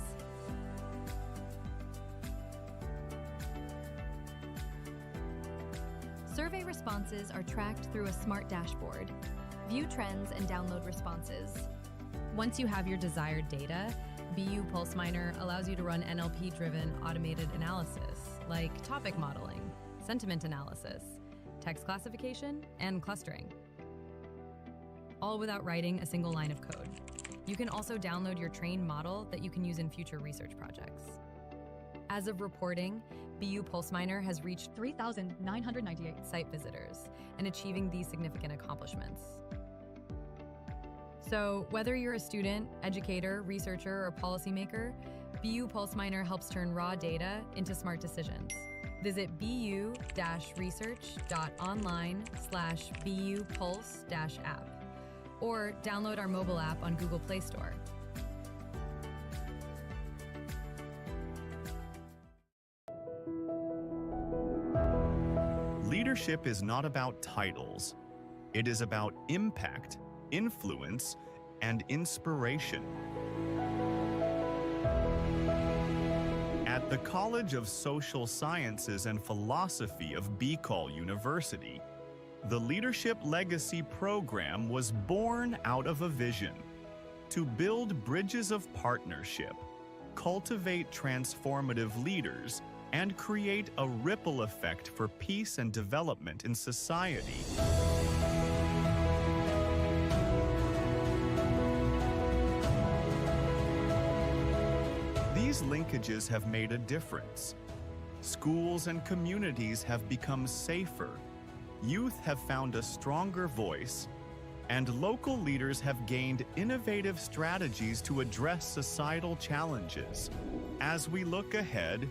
Survey responses are tracked through a smart dashboard. View trends and download responses. Once you have your desired data, BU Pulse Minor allows you to run NLP-driven automated analysis, like topic modeling, sentiment analysis, text classification, and clustering, all without writing a single line of code. You can also download your trained model that you can use in future research projects. As of reporting, BU Pulse Minor has reached 3,998 site visitors and achieving these significant accomplishments. So whether you're a student, educator, researcher, or policymaker, BU Pulse Minor helps turn raw data into smart decisions. Visit bu-research.online/BU Pulse-app or download our mobile app on Google Play Store. Leadership is not about titles. It is about impact, influence, and inspiration. At the College of Social Sciences and Philosophy of Bicol University, the Leadership Legacy Program was born out of a vision to build bridges of partnership, cultivate transformative leaders, and create a ripple effect for peace and development in society. These linkages have made a difference. Schools and communities have become safer, youth have found a stronger voice, and local leaders have gained innovative strategies to address societal challenges. As we look ahead,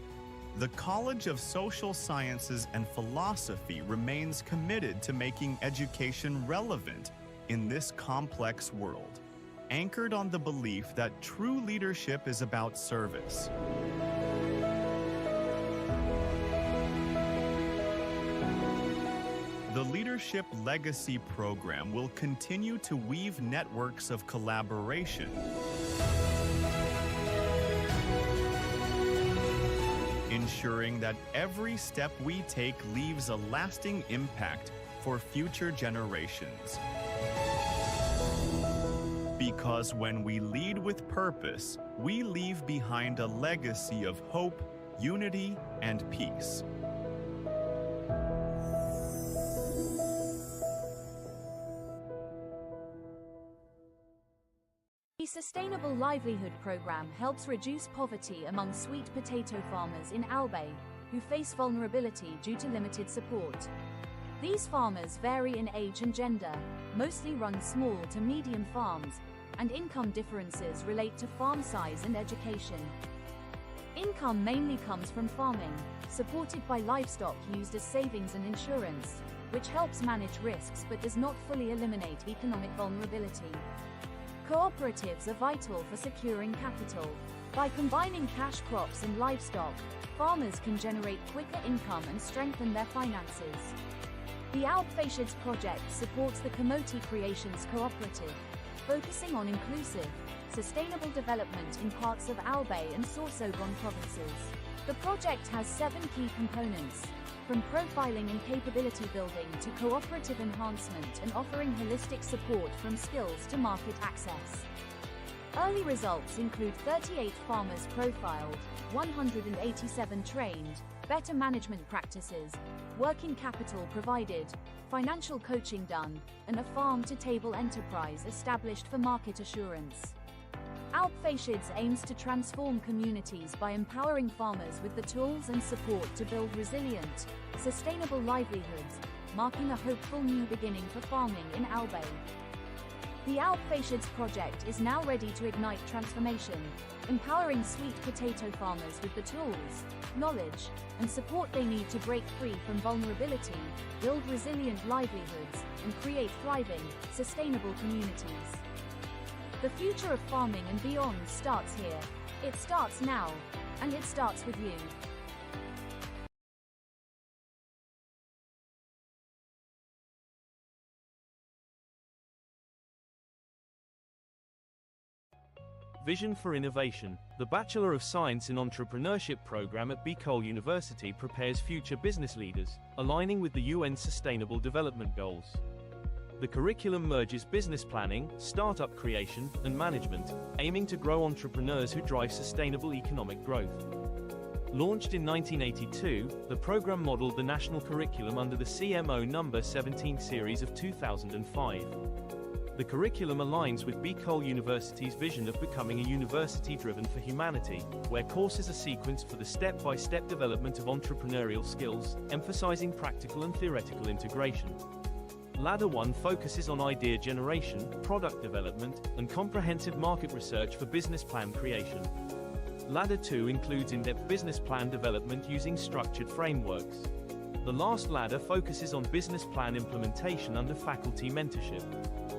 the College of Social Sciences and Philosophy remains committed to making education relevant in this complex world, anchored on the belief that true leadership is about service. The Leadership Legacy Program will continue to weave networks of collaboration, ensuring that every step we take leaves a lasting impact for future generations. Because when we lead with purpose, we leave behind a legacy of hope, unity, and peace. The Sustainable Livelihood Program helps reduce poverty among sweet potato farmers in Albay who face vulnerability due to limited support. These farmers vary in age and gender, mostly run small to medium farms, and income differences relate to farm size and education. Income mainly comes from farming, supported by livestock used as savings and insurance, which helps manage risks but does not fully eliminate economic vulnerability. Cooperatives are vital for securing capital, By combining cash crops and livestock, farmers can generate quicker income and strengthen their finances. The Alp Facieds project supports the Kamoti Creations Cooperative, focusing on inclusive, sustainable development in parts of Albay and Sorsogon provinces. The project has 7 key components, from profiling and capability building to cooperative enhancement and offering holistic support from skills to market access. Early results include 38 farmers profiled, 187 trained, better management practices, working capital provided, financial coaching done, and a farm-to-table enterprise established for market assurance. Alp Facieds aims to transform communities by empowering farmers with the tools and support to build resilient, sustainable livelihoods, marking a hopeful new beginning for farming in Albay. The Alp Facieds project is now ready to ignite transformation, empowering sweet potato farmers with the tools, knowledge, and support they need to break free from vulnerability, build resilient livelihoods, and create thriving, sustainable communities. The future of farming and beyond starts here. It starts now, and it starts with you. Vision for Innovation. The Bachelor of Science in Entrepreneurship program at Bicol University prepares future business leaders, aligning with the UN Sustainable Development Goals. The curriculum merges business planning, startup creation, and management, aiming to grow entrepreneurs who drive sustainable economic growth. Launched in 1982, the program modeled the national curriculum under the CMO No. 17 series of 2005. The curriculum aligns with Bicol University's vision of becoming a university driven for humanity, where courses are sequenced for the step-by-step development of entrepreneurial skills, emphasizing practical and theoretical integration. Ladder 1 focuses on idea generation, product development, and comprehensive market research for business plan creation. Ladder 2 includes in-depth business plan development using structured frameworks. The last ladder focuses on business plan implementation under faculty mentorship.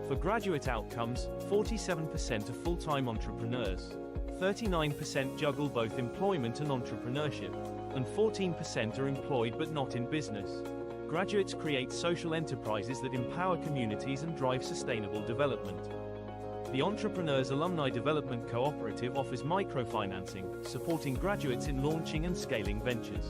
For graduate outcomes, 47% are full-time entrepreneurs, 39% juggle both employment and entrepreneurship, and 14% are employed but not in business. Graduates create social enterprises that empower communities and drive sustainable development. The Entrepreneurs Alumni Development Cooperative offers microfinancing, supporting graduates in launching and scaling ventures.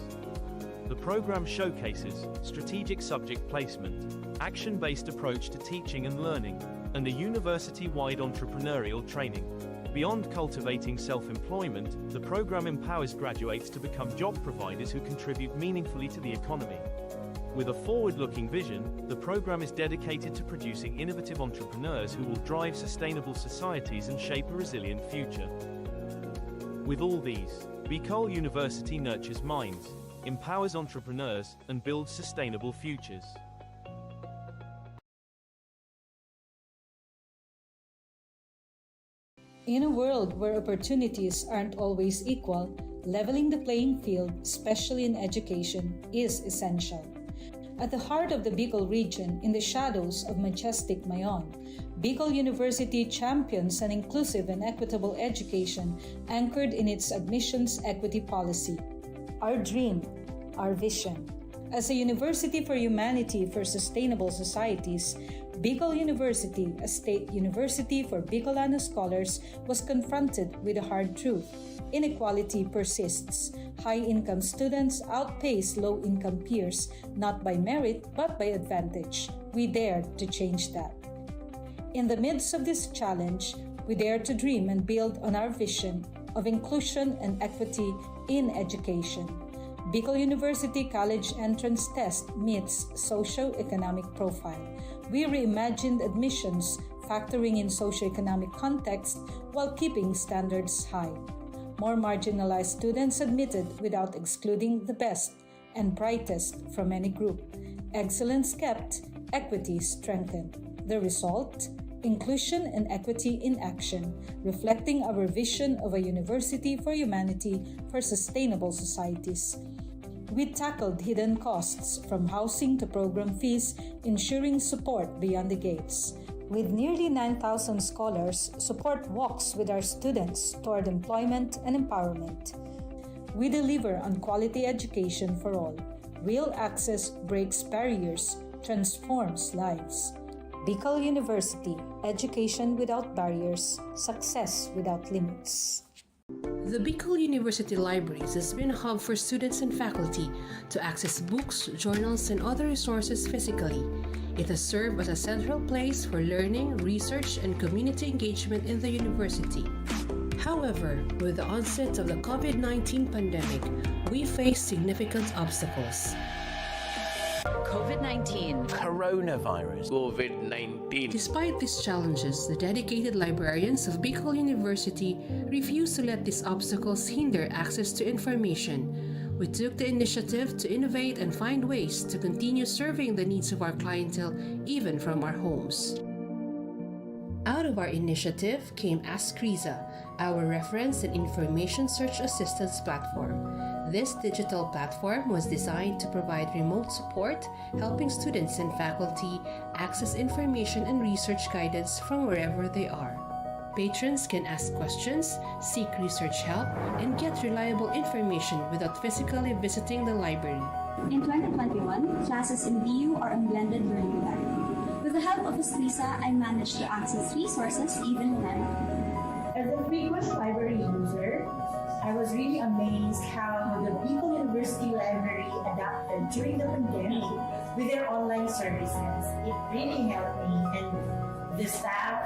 The program showcases strategic subject placement, action-based approach to teaching and learning, and a university-wide entrepreneurial training. Beyond cultivating self-employment, the program empowers graduates to become job providers who contribute meaningfully to the economy. With a forward-looking vision, the program is dedicated to producing innovative entrepreneurs who will drive sustainable societies and shape a resilient future. With all these, Bicol University nurtures minds, empowers entrepreneurs, and builds sustainable futures. In a world where opportunities aren't always equal, leveling the playing field, especially in education, is essential. At the heart of the Bicol region, in the shadows of majestic Mayon, Bicol University champions an inclusive and equitable education anchored in its admissions equity policy. Our dream, our vision. As a university for humanity for sustainable societies, Bicol University, a state university for Bicolano scholars, was confronted with a hard truth. Inequality persists. High-income students outpace low-income peers, not by merit, but by advantage. We dared to change that. In the midst of this challenge, we dare to dream and build on our vision of inclusion and equity in education. Bicol University College Entrance Test meets socio-economic profile. We reimagined admissions, factoring in socio-economic context while keeping standards high. More marginalized students admitted without excluding the best and brightest from any group. Excellence kept, equity strengthened. The result? Inclusion and equity in action, reflecting our vision of a university for humanity for sustainable societies. We tackled hidden costs from housing to program fees, ensuring support beyond the gates. With nearly 9,000 scholars, support walks with our students toward employment and empowerment. We deliver on quality education for all. Real access breaks barriers, transforms lives. Bicol University, education without barriers, success without limits. The Bicol University Libraries has been a hub for students and faculty to access books, journals, and other resources physically. It has served as a central place for learning, research, and community engagement in the university. However, with the onset of the COVID-19 pandemic, we face significant obstacles. COVID-19. Coronavirus. COVID-19. Despite these challenges, the dedicated librarians of Bicol University refuse to let these obstacles hinder access to information. We took the initiative to innovate and find ways to continue serving the needs of our clientele even from our homes. Out of our initiative came Ask Riza, our reference and information search assistance platform. This digital platform was designed to provide remote support, helping students and faculty access information and research guidance from wherever they are. Patrons can ask questions, seek research help, and get reliable information without physically visiting the library. In 2021, classes in BU are on blended learning modality. With the help of Escrisa, I managed to access resources even when I'm at home. As a frequent library user, I was really amazed how the Bicol University Library adapted during the pandemic with their online services. It really helped me, and the staff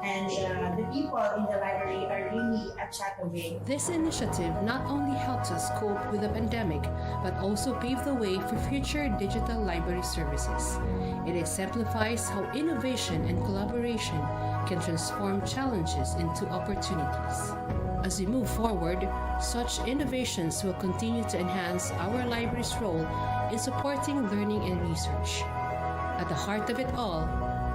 and the people in the library are really a chat away. This initiative not only helps us cope with the pandemic, but also pave the way for future digital library services. It exemplifies how innovation and collaboration can transform challenges into opportunities. As we move forward, such innovations will continue to enhance our library's role in supporting learning and research. At the heart of it all,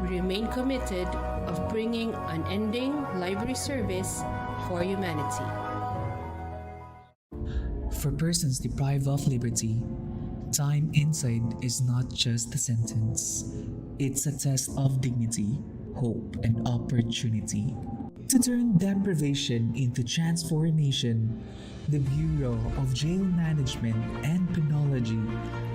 we remain committed of bringing unending library service for humanity. For persons deprived of liberty, time inside is not just a sentence. It's a test of dignity, hope, and opportunity. To turn deprivation into transformation, the Bureau of Jail Management and Penology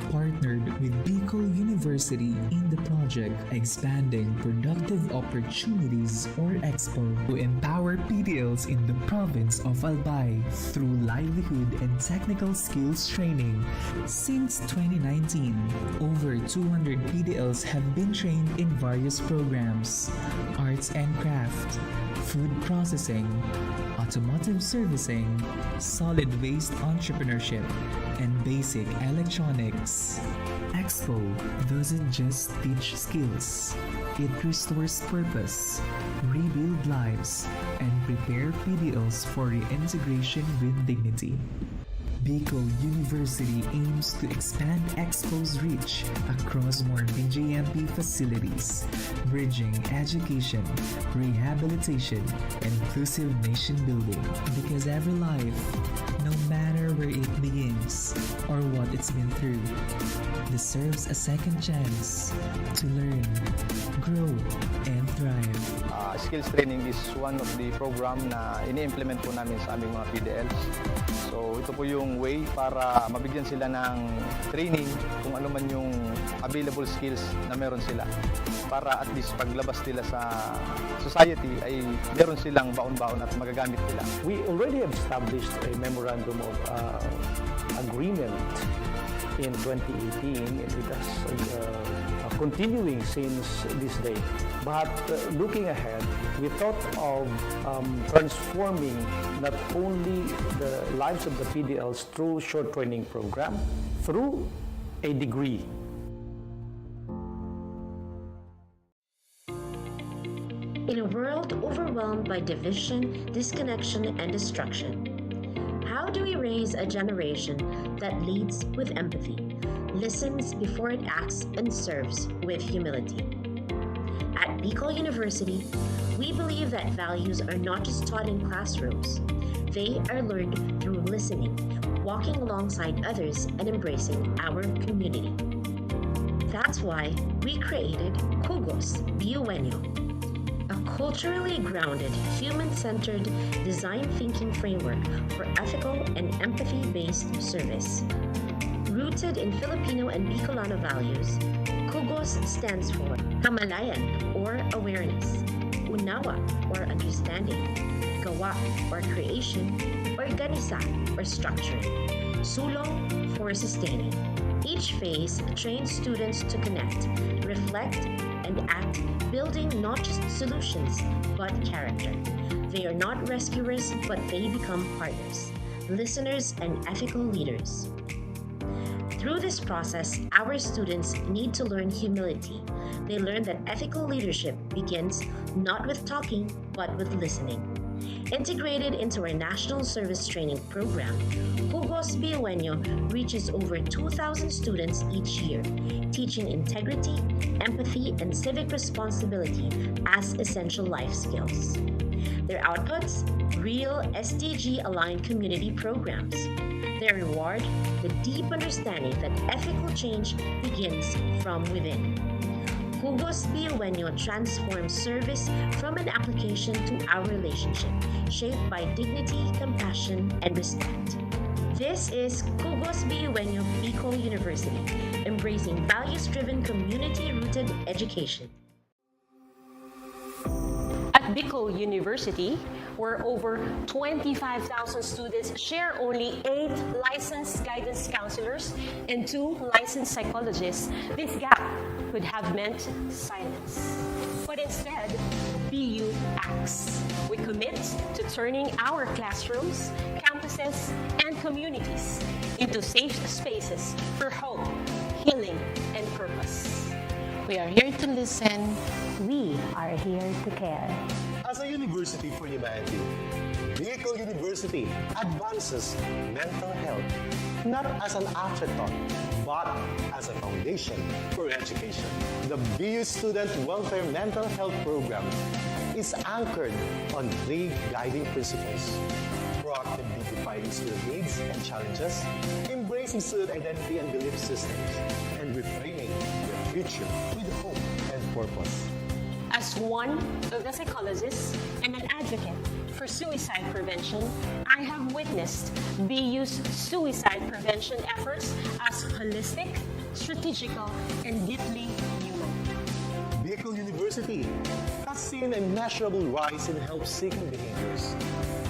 partnered with Bicol University in the project Expanding Productive Opportunities or EXPO to empower PDLs in the province of Albay through livelihood and technical skills training. Since 2019, over 200 PDLs have been trained in various programs: arts and craft, food processing, automotive servicing, solid waste entrepreneurship, and basic electronics. EXPO doesn't just teach skills, it restores purpose, rebuild lives, and prepare PDLs for reintegration with dignity. Bicol University aims to expand EXPO's reach across more BJMP facilities, bridging education, rehabilitation, and inclusive nation building. Because every life, no matter where it begins or what it's been through, deserves a second chance to learn, grow, and thrive. Skills training is one of the program na ini-implement po namin sa aming mga PDLs. So ito po yung way para mabigyan sila ng training kung ano man yung available skills na meron sila. Para at least paglabas nila sa society ay meron silang baon-baon at magagamit nila. We already have established a memorandum of agreement in 2018. It has continuing since this day. But looking ahead, we thought of transforming not only the lives of the PDLs through short training program, through a degree. In a world overwhelmed by division, disconnection, and destruction, how do we raise a generation that leads with empathy, listens before it acts, and serves with humility? At Bicol University, we believe that values are not just taught in classrooms. They are learned through listening, walking alongside others, and embracing our community. That's why we created Kugos Biuenyo, culturally grounded, human-centered design thinking framework for ethical and empathy-based service. Rooted in Filipino and Bicolano values, KUGOS stands for Kamalayan or awareness, Unawa or understanding, Gawa or creation, Organisa or structuring, Sulong for sustaining. Each phase trains students to connect, reflect, and act, building not just solutions, but character. They are not rescuers, but they become partners, listeners, and ethical leaders. Through this process, our students need to learn humility. They learn that ethical leadership begins not with talking, but with listening. Integrated into our National Service Training Program, KUGOS Biueño reaches over 2,000 students each year, teaching integrity, empathy, and civic responsibility as essential life skills. Their outputs? Real SDG-aligned community programs. Their reward? The deep understanding that ethical change begins from within. KUGOS Biueño transforms service from an application to our relationship, shaped by dignity, compassion, and respect. This is KUGOS Biueño Bicol University, embracing values-driven, community-rooted education. At Bicol University, where over 25,000 students share only 8 licensed guidance counselors and 2 licensed psychologists, this gap could have meant silence. But instead, BU acts. We commit to turning our classrooms, campuses, and communities into safe spaces for hope, healing, and purpose. We are here to listen. We are here to care. As a university for humanity, Bicol University advances mental health not as an afterthought, but as a foundation for education. The BU Student Welfare Mental Health Program is anchored on 3 guiding principles: proactively defining student needs and challenges, embracing student identity and belief systems, and reframing the future with hope and purpose. As one of the psychologists and an advocate for suicide prevention, I have witnessed BU's suicide prevention efforts as holistic, strategical, and deeply human. Bicol University has seen a measurable rise in help-seeking behaviors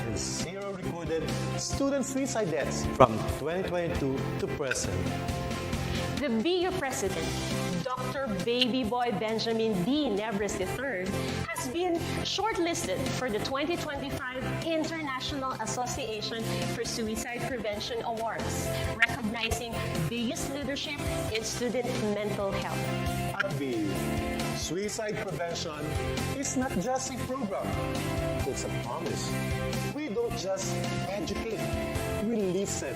and 0 recorded student suicide deaths from 2022 to present. The BU president, Dr. Baby Boy Benjamin D. Nebres III, has been shortlisted for the 2025 International Association for Suicide Prevention Awards, recognizing BU's leadership in student mental health. At BU, suicide prevention is not just a program, it's a promise. We don't just educate, we listen,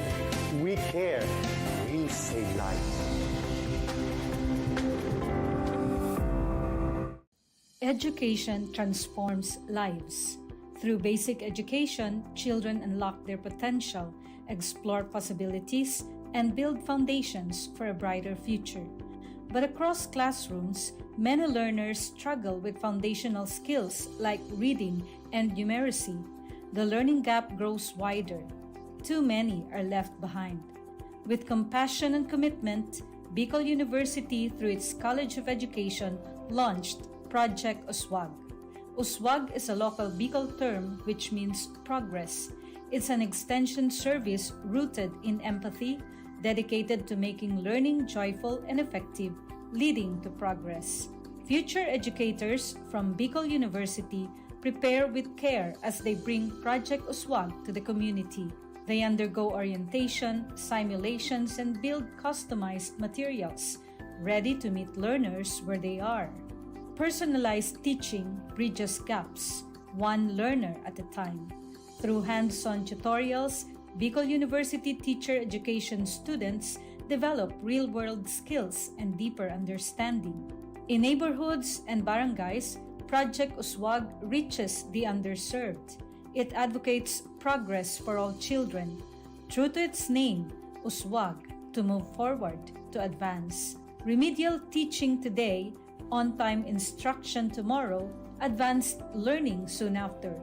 we care, we save lives. Education transforms lives. Through basic education, children unlock their potential, explore possibilities, and build foundations for a brighter future. But across classrooms, many learners struggle with foundational skills like reading and numeracy. The learning gap grows wider. Too many are left behind. With compassion and commitment, Bicol University, through its College of Education, launched Project USWAG. USWAG is a local Bicol term which means progress. It's an extension service rooted in empathy, dedicated to making learning joyful and effective, leading to progress. Future educators from Bicol University prepare with care as they bring Project USWAG to the community. They undergo orientation, simulations, and build customized materials, ready to meet learners where they are. Personalized teaching bridges gaps, one learner at a time. Through hands-on tutorials, Bicol University teacher education students develop real-world skills and deeper understanding. In neighborhoods and barangays, Project USWAG reaches the underserved. It advocates progress for all children. True to its name, USWAG, to move forward, to advance. Remedial teaching today, on-time instruction tomorrow, advanced learning soon after.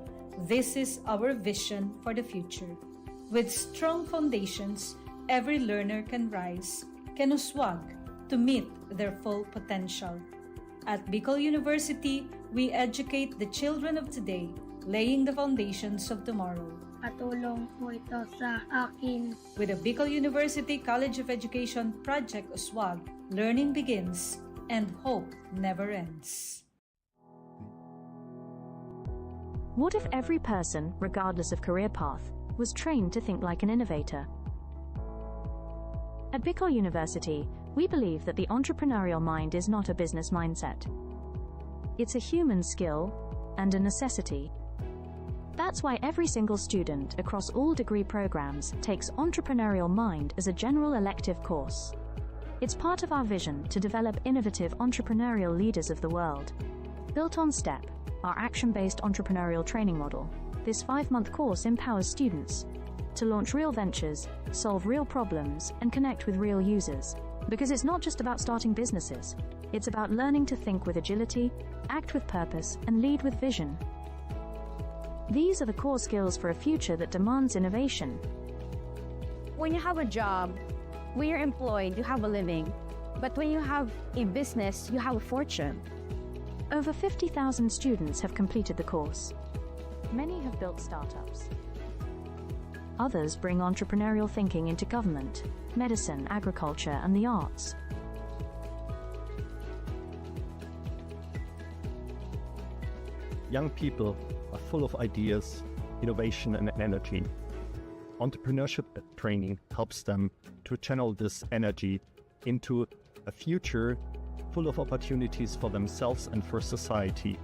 This is our vision for the future. With strong foundations, every learner can rise, can uswag to meet their full potential. At Bicol University, we educate the children of today, laying the foundations of tomorrow. Katulong po ito sa akin. With the Bicol University College of Education Project Uswag, learning begins and hope never ends. What if every person, regardless of career path, was trained to think like an innovator? At Bicol University, we believe that the entrepreneurial mind is not a business mindset. It's a human skill and a necessity. That's why every single student across all degree programs takes Entrepreneurial Mind as a general elective course. It's part of our vision to develop innovative entrepreneurial leaders of the world. Built on STEP, our action-based entrepreneurial training model, this 5-month course empowers students to launch real ventures, solve real problems, and connect with real users. Because it's not just about starting businesses, it's about learning to think with agility, act with purpose, and lead with vision. These are the core skills for a future that demands innovation. When you have a job, when you're employed, you have a living. But when you have a business, you have a fortune. Over 50,000 students have completed the course. Many have built startups. Others bring entrepreneurial thinking into government, medicine, agriculture, and the arts. Young people are full of ideas, innovation, and energy. Entrepreneurship training helps them to channel this energy into a future full of opportunities for themselves and for society,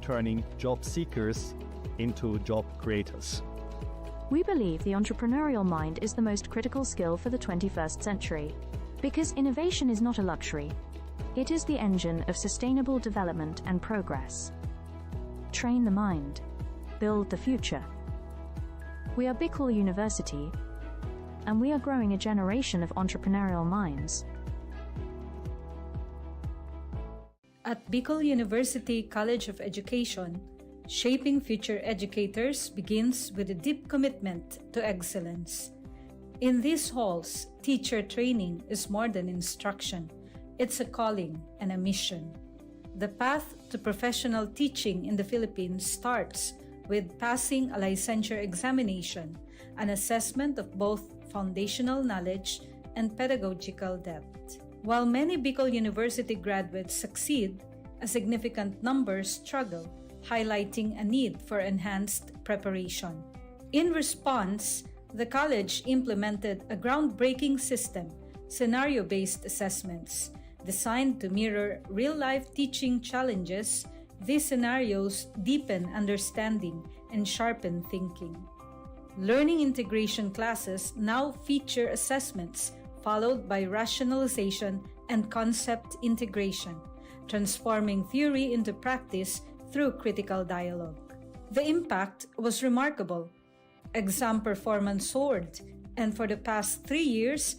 turning job seekers into job creators. We believe the entrepreneurial mind is the most critical skill for the 21st century, because innovation is not a luxury. It is the engine of sustainable development and progress. Train the mind. Build the future. We are Bicol University, and we are growing a generation of entrepreneurial minds. At Bicol University College of Education, shaping future educators begins with a deep commitment to excellence. In these halls, teacher training is more than instruction. It's a calling and a mission. The path to professional teaching in the Philippines starts with passing a licensure examination, an assessment of both foundational knowledge and pedagogical depth. While many Bicol University graduates succeed, a significant number struggle, highlighting a need for enhanced preparation. In response, the college implemented a groundbreaking system, scenario-based assessments. Designed to mirror real-life teaching challenges, these scenarios deepen understanding and sharpen thinking. Learning integration classes now feature assessments followed by rationalization and concept integration, transforming theory into practice through critical dialogue. The impact was remarkable. Exam performance soared, and for the past 3 years,